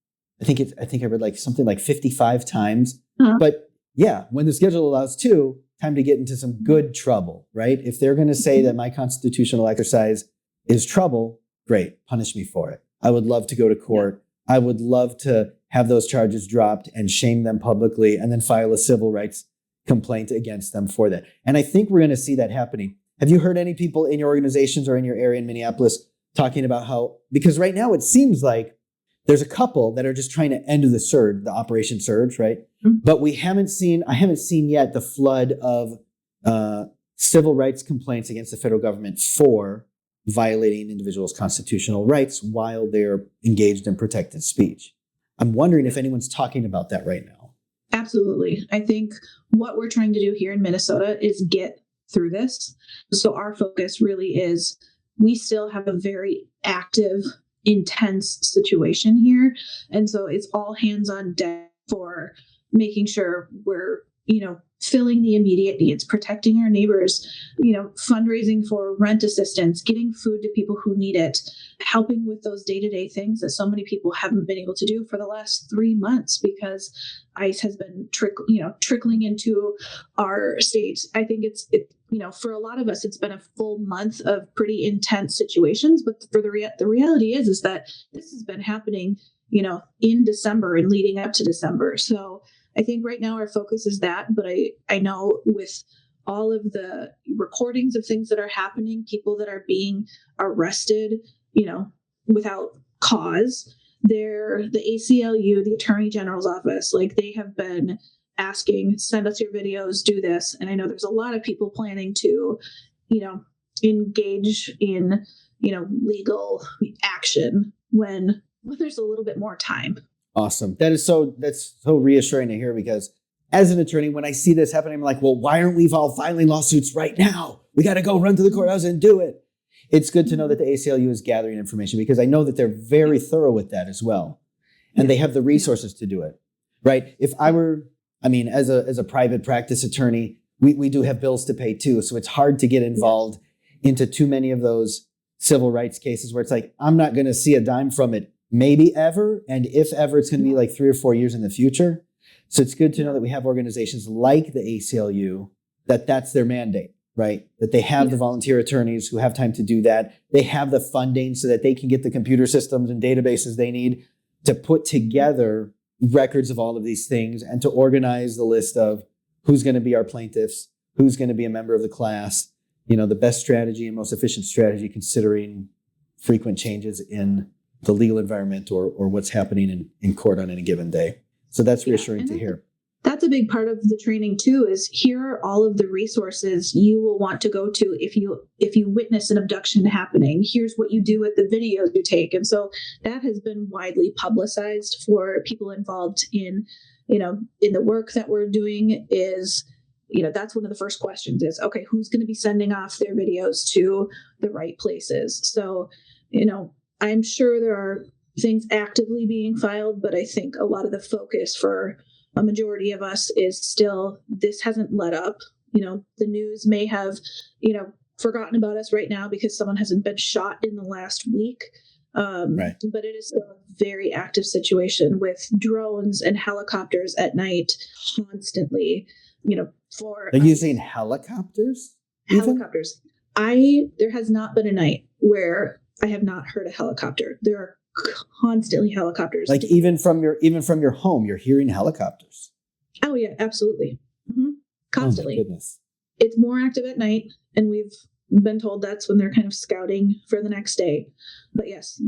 I think I read like something like 55 times. Uh-huh. But yeah, when the schedule allows two, time to get into some good trouble, right? If they're going to say that my constitutional exercise is trouble, great, punish me for it. I would love to go to court. I would love to have those charges dropped and shame them publicly and then file a civil rights complaint against them for that. And I think we're going to see that happening. Have you heard any people in your organizations or in your area in Minneapolis talking about how, because right now it seems like there's a couple that are just trying to end the surge, the Operation Surge, right? Mm-hmm. But I haven't seen yet the flood of civil rights complaints against the federal government for violating individuals' constitutional rights while they're engaged in protected speech. I'm wondering if anyone's talking about that right now. Absolutely. I think what we're trying to do here in Minnesota is get through this. So our focus really is, we still have a very active, intense situation here. And so it's all hands on deck for making sure we're, filling the immediate needs, protecting our neighbors, fundraising for rent assistance, getting food to people who need it, helping with those day-to-day things that so many people haven't been able to do for the last 3 months because ICE has been trickling into our state. I think it's for a lot of us, it's been a full month of pretty intense situations. But for the reality is that this has been happening, in December and leading up to December. So I think right now our focus is that, but I know with all of the recordings of things that are happening, people that are being arrested, without cause, the ACLU, the Attorney General's office, like they have been asking, send us your videos, do this. And I know there's a lot of people planning to, engage in, legal action when there's a little bit more time. Awesome. That's so reassuring to hear, because as an attorney, when I see this happening, I'm like, well, why aren't we all filing lawsuits right now? We got to go run to the courthouse and do it. It's good to know that the ACLU is gathering information, because I know that they're very thorough with that as well. And they have the resources to do it, right? If I were, as a private practice attorney, we do have bills to pay too. So it's hard to get involved into too many of those civil rights cases where it's like, I'm not going to see a dime from it, maybe ever. And if ever, it's going to be like 3 or 4 years in the future. So it's good to know that we have organizations like the ACLU, that's their mandate, right? That they have the volunteer attorneys who have time to do that. They have the funding so that they can get the computer systems and databases they need to put together records of all of these things and to organize the list of who's going to be our plaintiffs, who's going to be a member of the class, the best strategy and most efficient strategy considering frequent changes in the legal environment or what's happening in court on any given day. So that's reassuring to hear. That's a big part of the training too, is here are all of the resources you will want to go to if you witness an abduction happening. Here's what you do with the videos you take. And so that has been widely publicized for people involved in the work that we're doing. Is that's one of the first questions is, okay, who's going to be sending off their videos to the right places? So, I'm sure there are things actively being filed, but I think a lot of the focus for a majority of us is still, this hasn't let up. The news may have, forgotten about us right now because someone hasn't been shot in the last week. Right. But it is a very active situation with drones and helicopters at night constantly, They're using helicopters? Helicopters. There has not been a night where I have not heard a helicopter. There are constantly helicopters. Like even from your home, you're hearing helicopters. Oh yeah, absolutely. Mm-hmm. Constantly. Oh my goodness. It's more active at night, and we've been told that's when they're kind of scouting for the next day. But yes,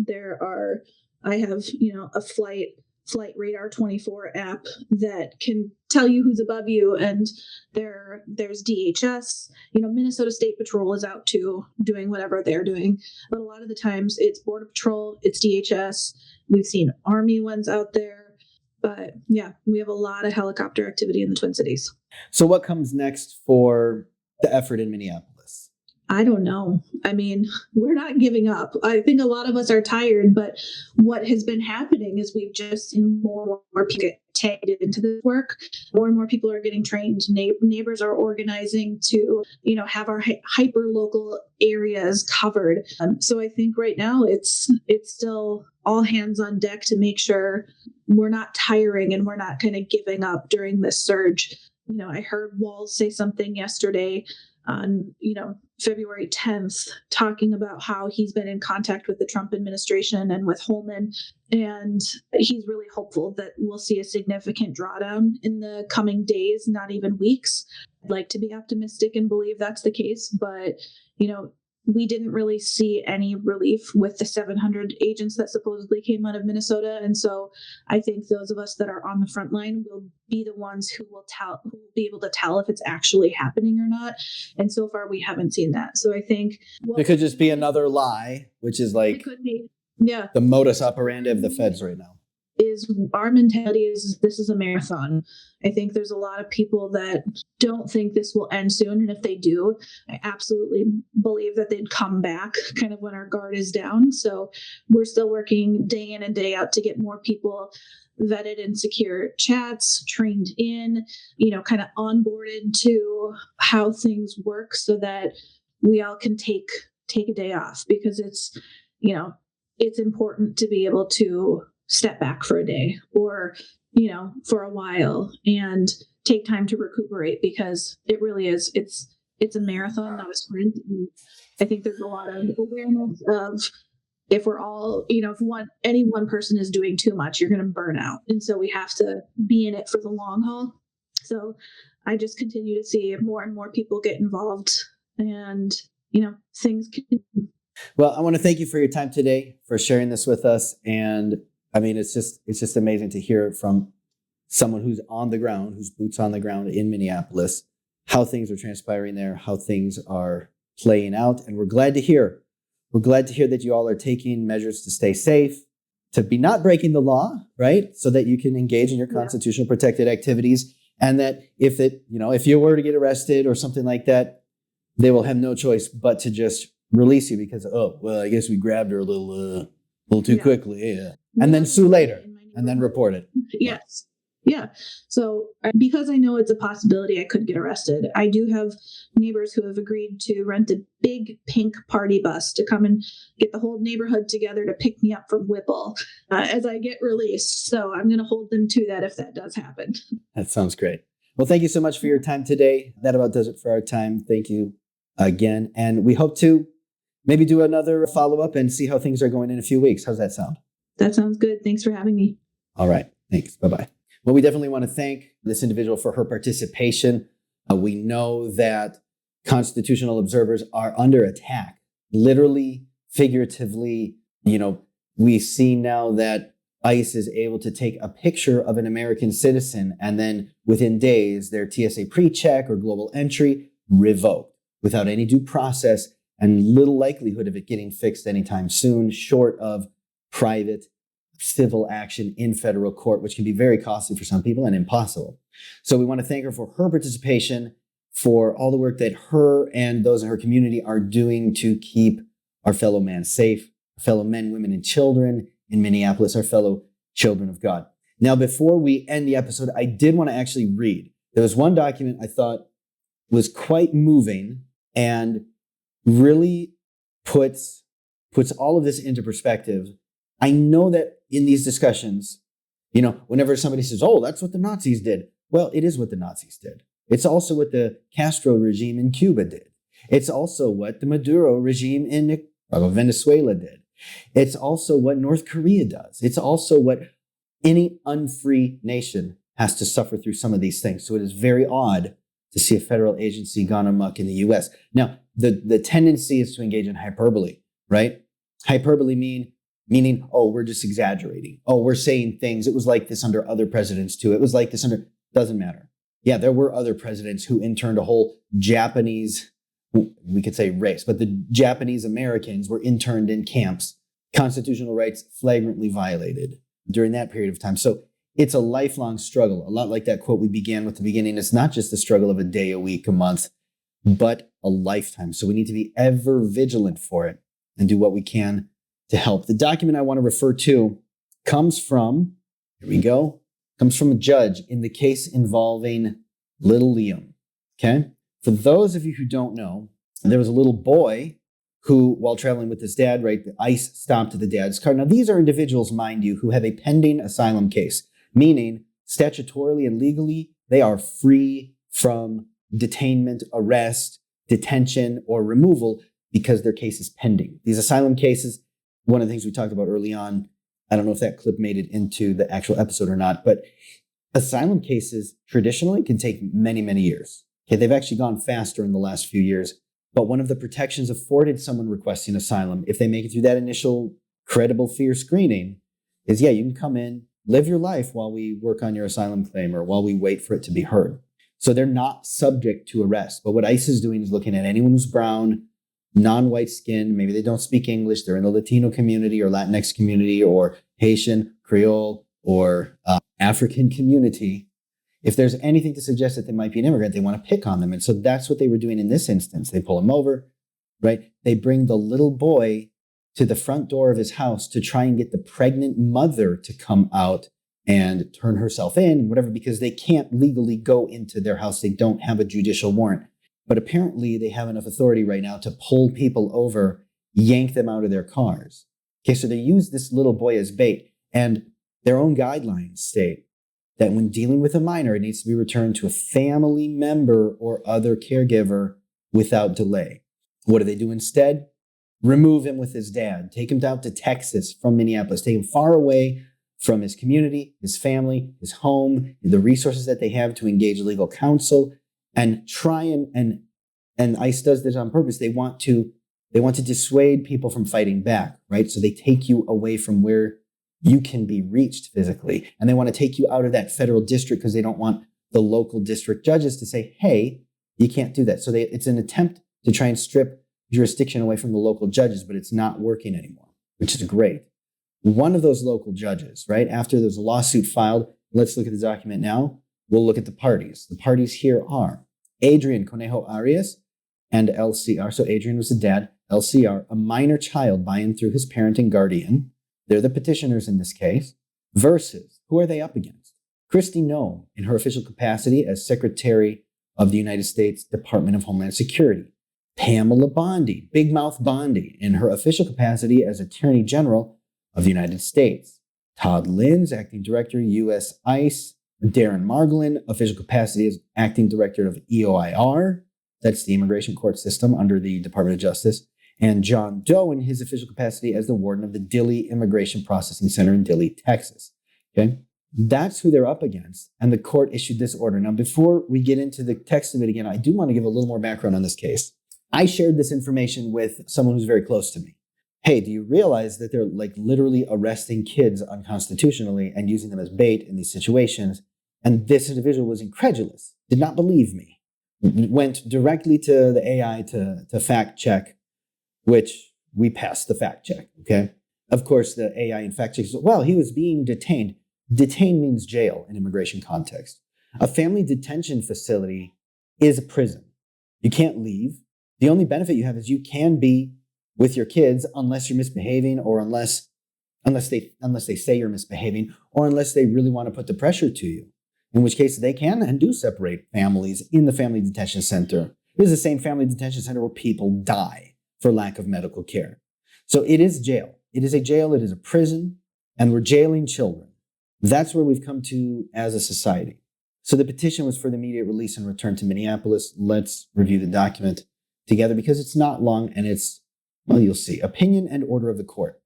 I have, a flight Flight Radar 24 app that can tell you who's above you. And there's DHS. Minnesota State Patrol is out too, doing whatever they're doing. But a lot of the times it's Border Patrol, it's DHS. We've seen Army ones out there. But yeah, we have a lot of helicopter activity in the Twin Cities. So what comes next for the effort in Minneapolis? I don't know. I mean, we're not giving up. I think a lot of us are tired, but what has been happening is we've just seen more and more people get tagged into this work. More and more people are getting trained. Neighbors are organizing to, have our hyper-local areas covered. So I think right now it's still all hands on deck to make sure we're not tiring and we're not kind of giving up during this surge. I heard Walls say something yesterday on, February 10th, talking about how he's been in contact with the Trump administration and with Holman. And he's really hopeful that we'll see a significant drawdown in the coming days, not even weeks. I'd like to be optimistic and believe that's the case. But, we didn't really see any relief with the 700 agents that supposedly came out of Minnesota. And so I think those of us that are on the front line will be the ones who will be able to tell if it's actually happening or not. And so far we haven't seen that. So I think it could just be another lie, which is like the modus operandi of the feds right now. Is our mentality is this is a marathon. I think there's a lot of people that don't think this will end soon. And if they do, I absolutely believe that they'd come back kind of when our guard is down. So we're still working day in and day out to get more people vetted in secure chats, trained in, kind of onboarded to how things work so that we all can take a day off, because it's important to be able to step back for a day or, for a while and take time to recuperate, because it really is, it's a marathon, not a sprint. And I think there's a lot of awareness of if we're all, if any one person is doing too much, you're going to burn out. And so we have to be in it for the long haul. So I just continue to see more and more people get involved and, things continue. Well, I want to thank you for your time today, for sharing this with us. And I mean, it's just amazing to hear it from someone who's on the ground, whose boots on the ground in Minneapolis, how things are transpiring there, how things are playing out. And we're glad to hear that you all are taking measures to stay safe, to be not breaking the law, right? So that you can engage in your constitutional protected activities. And that if you were to get arrested or something like that, they will have no choice but to just release you because, I guess we grabbed her a little too quickly. Yeah. And then sue later and then report it. Yes. Yeah. So because I know it's a possibility I could get arrested, I do have neighbors who have agreed to rent a big pink party bus to come and get the whole neighborhood together to pick me up from Whipple as I get released. So I'm going to hold them to that if that does happen. That sounds great. Well, thank you so much for your time today. That about does it for our time. Thank you again. And we hope to maybe do another follow-up and see how things are going in a few weeks. How's that sound? That sounds good. Thanks for having me. All right. Thanks. Bye-bye. Well, we definitely want to thank this individual for her participation. We know that constitutional observers are under attack, literally, figuratively. We see now that ICE is able to take a picture of an American citizen and then within days, their TSA pre-check or global entry revoked without any due process and little likelihood of it getting fixed anytime soon, short of private civil action in federal court, which can be very costly for some people and impossible. So we want to thank her for her participation, for all the work that her and those in her community are doing to keep our fellow man safe, fellow men, women, and children in Minneapolis, our fellow children of God. Now, before we end the episode, I did want to actually read. There was one document I thought was quite moving and really puts all of this into perspective. I know that in these discussions, whenever somebody says, that's what the Nazis did. Well, it is what the Nazis did. It's also what the Castro regime in Cuba did. It's also what the Maduro regime in Venezuela did. It's also what North Korea does. It's also what any unfree nation has to suffer through some of these things. So it is very odd to see a federal agency gone amok in the U.S. Now, the tendency is to engage in hyperbole, right? Hyperbole meaning, oh, we're just exaggerating. Oh, we're saying things. It was like this under other presidents too. It was like this under, doesn't matter. Yeah, there were other presidents who interned a whole Japanese, we could say race, but the Japanese Americans were interned in camps, constitutional rights flagrantly violated during that period of time. So it's a lifelong struggle, a lot like that quote we began with at the beginning. It's not just the struggle of a day, a week, a month, but a lifetime. So we need to be ever vigilant for it and do what we can to help. The document I want to refer to comes from, here we go, comes from a judge in the case involving little Liam, okay? For those of you who don't know, there was a little boy who, while traveling with his dad, right, the ICE stopped the dad's car. Now, these are individuals, mind you, who have a pending asylum case, meaning statutorily and legally, they are free from detainment, arrest, detention, or removal because their case is pending. These asylum cases, one of the things we talked about early on, I don't know if that clip made it into the actual episode or not, but asylum cases traditionally can take many, many years. Okay, they've actually gone faster in the last few years. But one of the protections afforded someone requesting asylum, if they make it through that initial credible fear screening, is you can come in, live your life while we work on your asylum claim or while we wait for it to be heard. So they're not subject to arrest. But what ICE is doing is looking at anyone who's brown, non-white skin, maybe they don't speak English, they're in the Latino community or Latinx community or Haitian, Creole, or African community. If there's anything to suggest that they might be an immigrant, they want to pick on them. And so that's what they were doing in this instance. They pull him over, right? They bring the little boy to the front door of his house to try and get the pregnant mother to come out and turn herself in, whatever, because they can't legally go into their house. They don't have a judicial warrant. But apparently they have enough authority right now to pull people over, yank them out of their cars. Okay, so they use this little boy as bait. And their own guidelines state that when dealing with a minor, it needs to be returned to a family member or other caregiver without delay. What do they do instead? Remove him with his dad. Take him down to Texas from Minneapolis. Take him far away from his community, his family, his home, the resources that they have to engage legal counsel, and try and ICE does this on purpose. They want to dissuade people from fighting back, right? So they take you away from where you can be reached physically. And they want to take you out of that federal district because they don't want the local district judges to say, hey, you can't do that. So it's an attempt to try and strip jurisdiction away from the local judges, but it's not working anymore, which is great. One of those local judges, right, after there's a lawsuit filed, let's look at the document now. We'll look at the parties. The parties here are Adrian Conejo Arias and LCR. So Adrian was the dad, LCR, a minor child by and through his parent and guardian. They're the petitioners in this case. Versus, who are they up against? Kristi Noem in her official capacity as Secretary of the United States Department of Homeland Security. Pamela Bondi, Big Mouth Bondi, in her official capacity as Attorney General of the United States. Todd Linz, Acting Director, U.S. ICE. Darren Margolin, official capacity as Acting Director of EOIR. That's the Immigration Court System under the Department of Justice. And John Doe in his official capacity as the warden of the Dilley Immigration Processing Center in Dilley, Texas. Okay, that's who they're up against. And the court issued this order. Now, before we get into the text of it again, I do want to give a little more background on this case. I shared this information with someone who's very close to me. Hey, do you realize that they're like literally arresting kids unconstitutionally and using them as bait in these situations? And this individual was incredulous, did not believe me, went directly to the AI to fact check, which we passed the fact check, okay? Of course, the AI in fact check says, well, he was being detained. Detained means jail in immigration context. A family detention facility is a prison. You can't leave. The only benefit you have is you can be with your kids unless you're misbehaving or unless they say you're misbehaving or unless they really want to put the pressure to you, in which case they can and do separate families in the family detention center. This is the same family detention center where people die for lack of medical care. So it is jail. It is a jail. It is a prison, and we're jailing children. That's where we've come to as a society. So the petition was for the immediate release and return to Minneapolis. Let's review the document together because it's not long and it's, well, you'll see. Opinion and order of the court.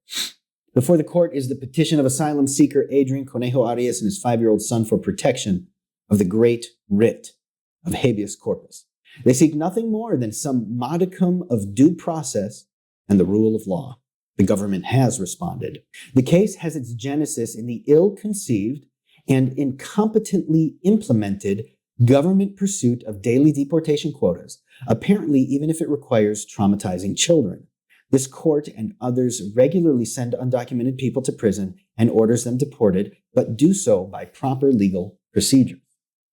Before the court is the petition of asylum seeker Adrian Conejo Arias and his 5-year-old son for protection of the great writ of habeas corpus. They seek nothing more than some modicum of due process and the rule of law. The government has responded. The case has its genesis in the ill-conceived and incompetently implemented government pursuit of daily deportation quotas, apparently even if it requires traumatizing children. This court and others regularly send undocumented people to prison and orders them deported, but do so by proper legal procedure.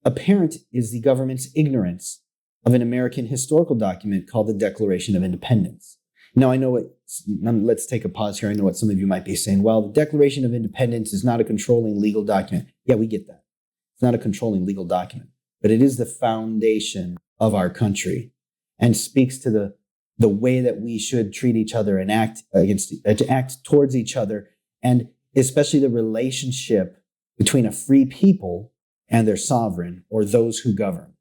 Apparent is the government's ignorance of an American historical document called the Declaration of Independence. Now, I know let's take a pause here. I know what some of you might be saying. Well, the Declaration of Independence is not a controlling legal document. Yeah, we get that. It's not a controlling legal document, but it is the foundation of our country and speaks to the way that we should treat each other and act towards each other, and especially the relationship between a free people and their sovereign or those who govern.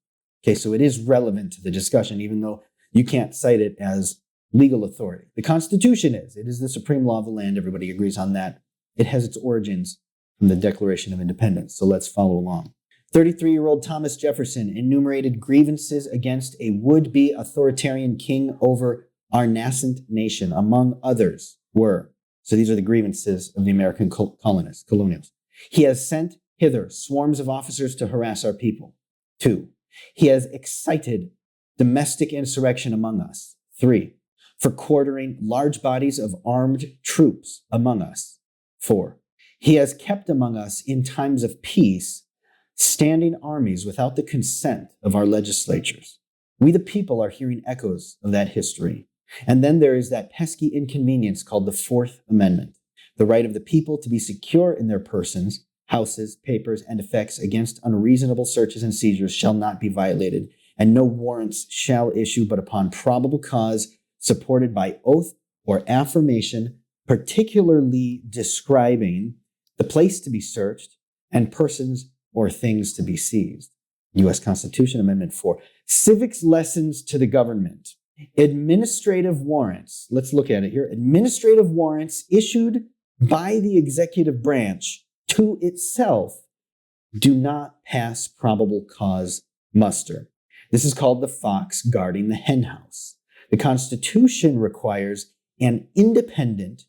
Okay, so it is relevant to the discussion, even though you can't cite it as legal authority. The Constitution is. It is the supreme law of the land. Everybody agrees on that. It has its origins from the Declaration of Independence. So let's follow along. 33-year-old Thomas Jefferson enumerated grievances against a would-be authoritarian king over our nascent nation. Among others were, so these are the grievances of the American colonials. He has sent hither swarms of officers to harass our people. 2, he has excited domestic insurrection among us. 3, for quartering large bodies of armed troops among us. 4, he has kept among us in times of peace standing armies without the consent of our legislatures. We the people are hearing echoes of that history. And then there is that pesky inconvenience called the Fourth Amendment, the right of the people to be secure in their persons, houses, papers, and effects against unreasonable searches and seizures shall not be violated, and no warrants shall issue but upon probable cause supported by oath or affirmation, particularly describing the place to be searched and persons or things to be seized. U.S. Constitution, Amendment 4. Civics lessons to the government. Administrative warrants. Let's look at it here. Administrative warrants issued by the executive branch to itself do not pass probable cause muster. This is called the fox guarding the henhouse. The Constitution requires an independent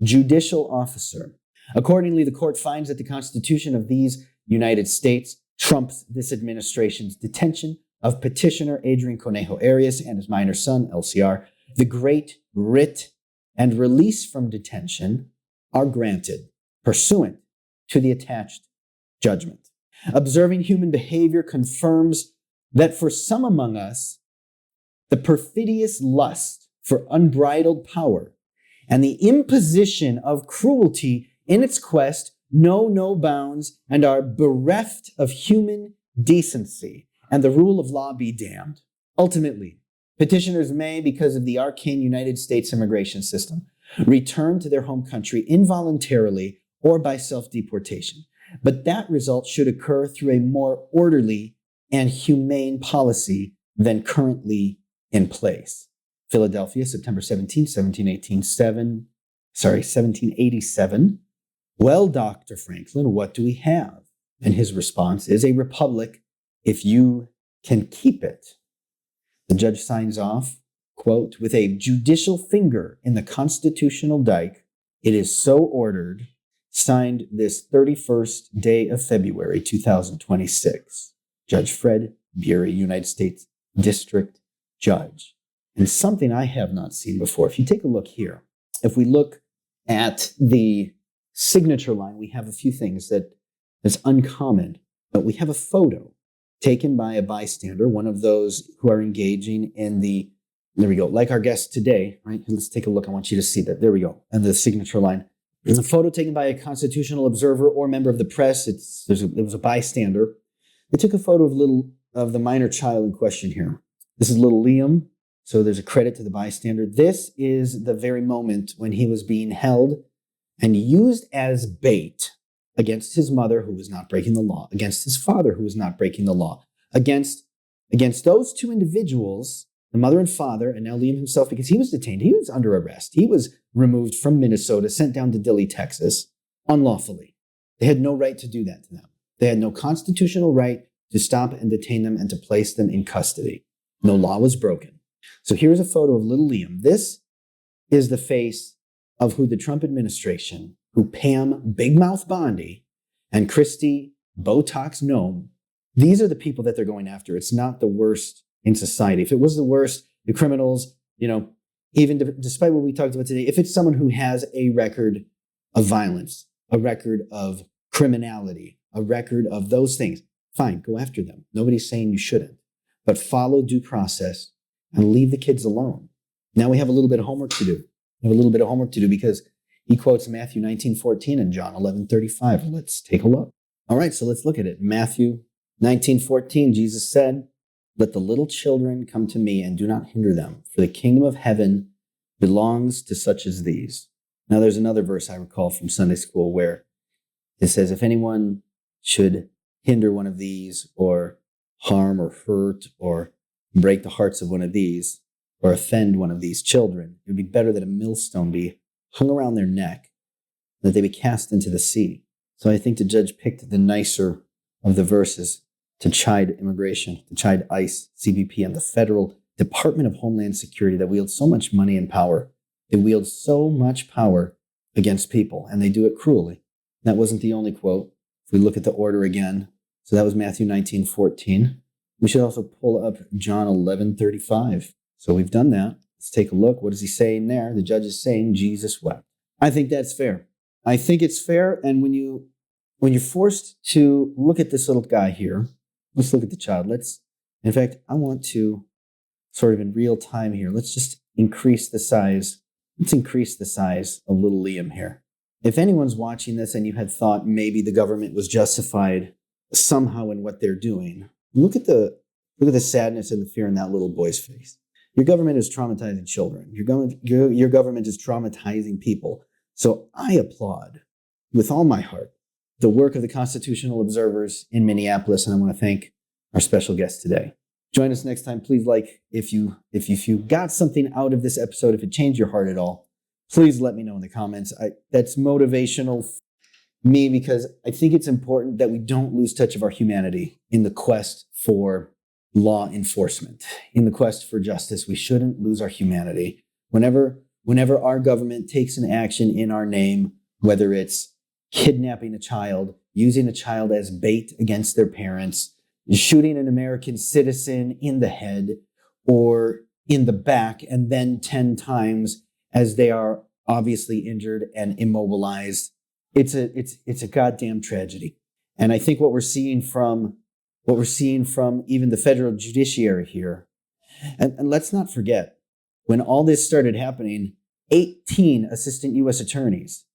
judicial officer. Accordingly, the court finds that the Constitution of these United States trumps this administration's detention of petitioner Adrian Conejo Arias and his minor son, LCR. The great writ and release from detention are granted pursuant to the attached judgment. Observing human behavior confirms that for some among us, the perfidious lust for unbridled power and the imposition of cruelty in its quest know no bounds and are bereft of human decency, and the rule of law be damned. Ultimately, petitioners may, because of the arcane United States immigration system, return to their home country involuntarily or by self-deportation. But that result should occur through a more orderly and humane policy than currently in place. Philadelphia, September 17, 1787. Well, Dr. Franklin, what do we have? And his response is a republic if you can keep it. The judge signs off, quote, with a judicial finger in the constitutional dike, it is so ordered, signed this 31st day of February, 2026. Judge Fred Bury, United States District Judge. And something I have not seen before. If you take a look here, if we look at the signature line, we have a few things that's uncommon, but we have a photo taken by a bystander, one of those who are engaging in there we go, like our guest today, right? Let's take a look. I want you to see that. There we go. And the signature line. There's a photo taken by a constitutional observer or member of the press. It was a bystander. They took a photo of the minor child in question here. This is little Liam. So there's a credit to the bystander. This is the very moment when he was being held and used as bait against his mother, who was not breaking the law, against his father, who was not breaking the law, against those two individuals, the mother and father, and now Liam himself, because he was detained. He was under arrest. He was removed from Minnesota, sent down to Dilley, Texas, unlawfully. They had no right to do that to them. They had no constitutional right to stop and detain them and to place them in custody. No law was broken. So here's a photo of little Liam. This is the face of who the Trump administration, who Pam Big Mouth Bondi and Christy Botox Gnome, these are the people that they're going after. It's not the worst in society. If it was the worst, the criminals, even despite what we talked about today, if it's someone who has a record of violence, a record of criminality, a record of those things, fine, go after them. Nobody's saying you shouldn't, but follow due process and leave the kids alone. Now we have a little bit of homework to do. Because he quotes Matthew 19:14 and John 11:35. Let's take a look. All right, so let's look at it. Matthew 19:14, Jesus said, "Let the little children come to me and do not hinder them, for the kingdom of heaven belongs to such as these." Now there's another verse I recall from Sunday school where it says, if anyone should hinder one of these or harm or hurt or break the hearts of one of these or offend one of these children, it would be better that a millstone be hung around their neck, that they be cast into the sea. So I think the judge picked the nicer of the verses to chide immigration, to chide ICE, CBP, and the federal Department of Homeland Security that wields so much money and power. They wield so much power against people, and they do it cruelly. That wasn't the only quote. If we look at the order again, so that was Matthew 19:14. We should also pull up John 11:35. So we've done that. Let's take a look. What is he saying there? The judge is saying Jesus wept. I think that's fair. I think it's fair. And when you're forced to look at this little guy here, let's look at the child. In fact, I want to sort of in real time here, let's just increase the size. Let's increase the size of little Liam here. If anyone's watching this and you had thought maybe the government was justified somehow in what they're doing, look at the sadness and the fear in that little boy's face. Your government is traumatizing children. Your government is traumatizing people. So I applaud with all my heart the work of the constitutional observers in Minneapolis, and I want to thank our special guest today. Join us next time. Please if you got something out of this episode, if it changed your heart at all, please let me know in the comments. That's motivational for me because I think it's important that we don't lose touch of our humanity in the quest for law enforcement, in the quest for justice. We shouldn't lose our humanity. Whenever our government takes an action in our name, whether it's kidnapping a child, using a child as bait against their parents, shooting an American citizen in the head or in the back, and then 10 times as they are obviously injured and immobilized, it's a goddamn tragedy. And I think what we're seeing from even the federal judiciary here, and let's not forget, when all this started happening, 18 assistant U.S. attorneys,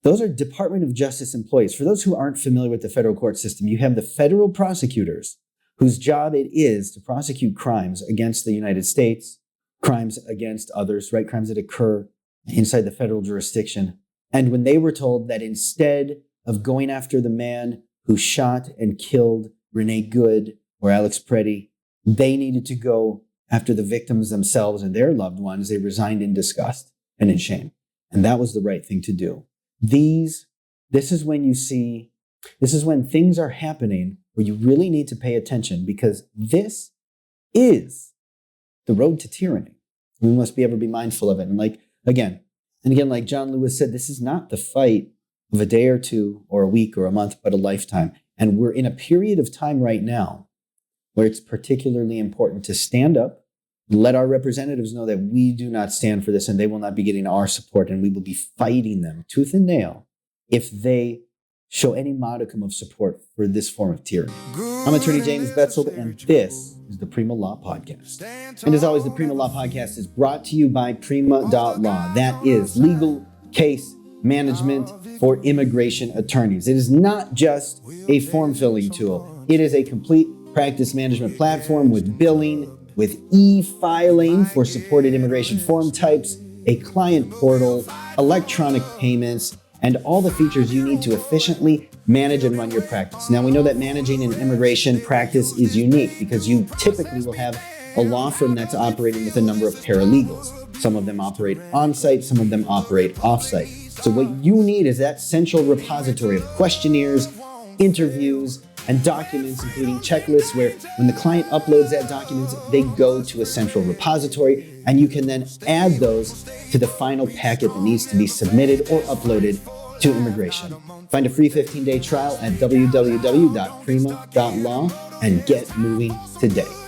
those are Department of Justice employees. For those who aren't familiar with the federal court system, you have the federal prosecutors whose job it is to prosecute crimes against the United States, crimes against others, right? Crimes that occur inside the federal jurisdiction. And when they were told that instead of going after the man who shot and killed Renee Good or Alex Preddy, they needed to go after the victims themselves and their loved ones, they resigned in disgust and in shame. And that was the right thing to do. This is when things are happening where you really need to pay attention, because this is the road to tyranny. We must ever be mindful of it. And again, like John Lewis said, this is not the fight of a day or two or a week or a month, but a lifetime. And we're in a period of time right now where it's particularly important to stand up, let our representatives know that we do not stand for this and they will not be getting our support, and we will be fighting them tooth and nail if they show any modicum of support for this form of tyranny. I'm Attorney James Betzold, and this is the Prima Law Podcast. And as always, the Prima Law Podcast is brought to you by Prima.law. That is legal case management for immigration attorneys. It is not just a form-filling tool. It is a complete practice management platform with billing, with e-filing for supported immigration form types, a client portal, electronic payments, and all the features you need to efficiently manage and run your practice. Now, we know that managing an immigration practice is unique because you typically will have a law firm that's operating with a number of paralegals. Some of them operate on-site, some of them operate off-site. So what you need is that central repository of questionnaires, interviews, and documents, including checklists where when the client uploads that documents, they go to a central repository, and you can then add those to the final packet that needs to be submitted or uploaded to immigration. Find a free 15-day trial at www.prima.law and get moving today.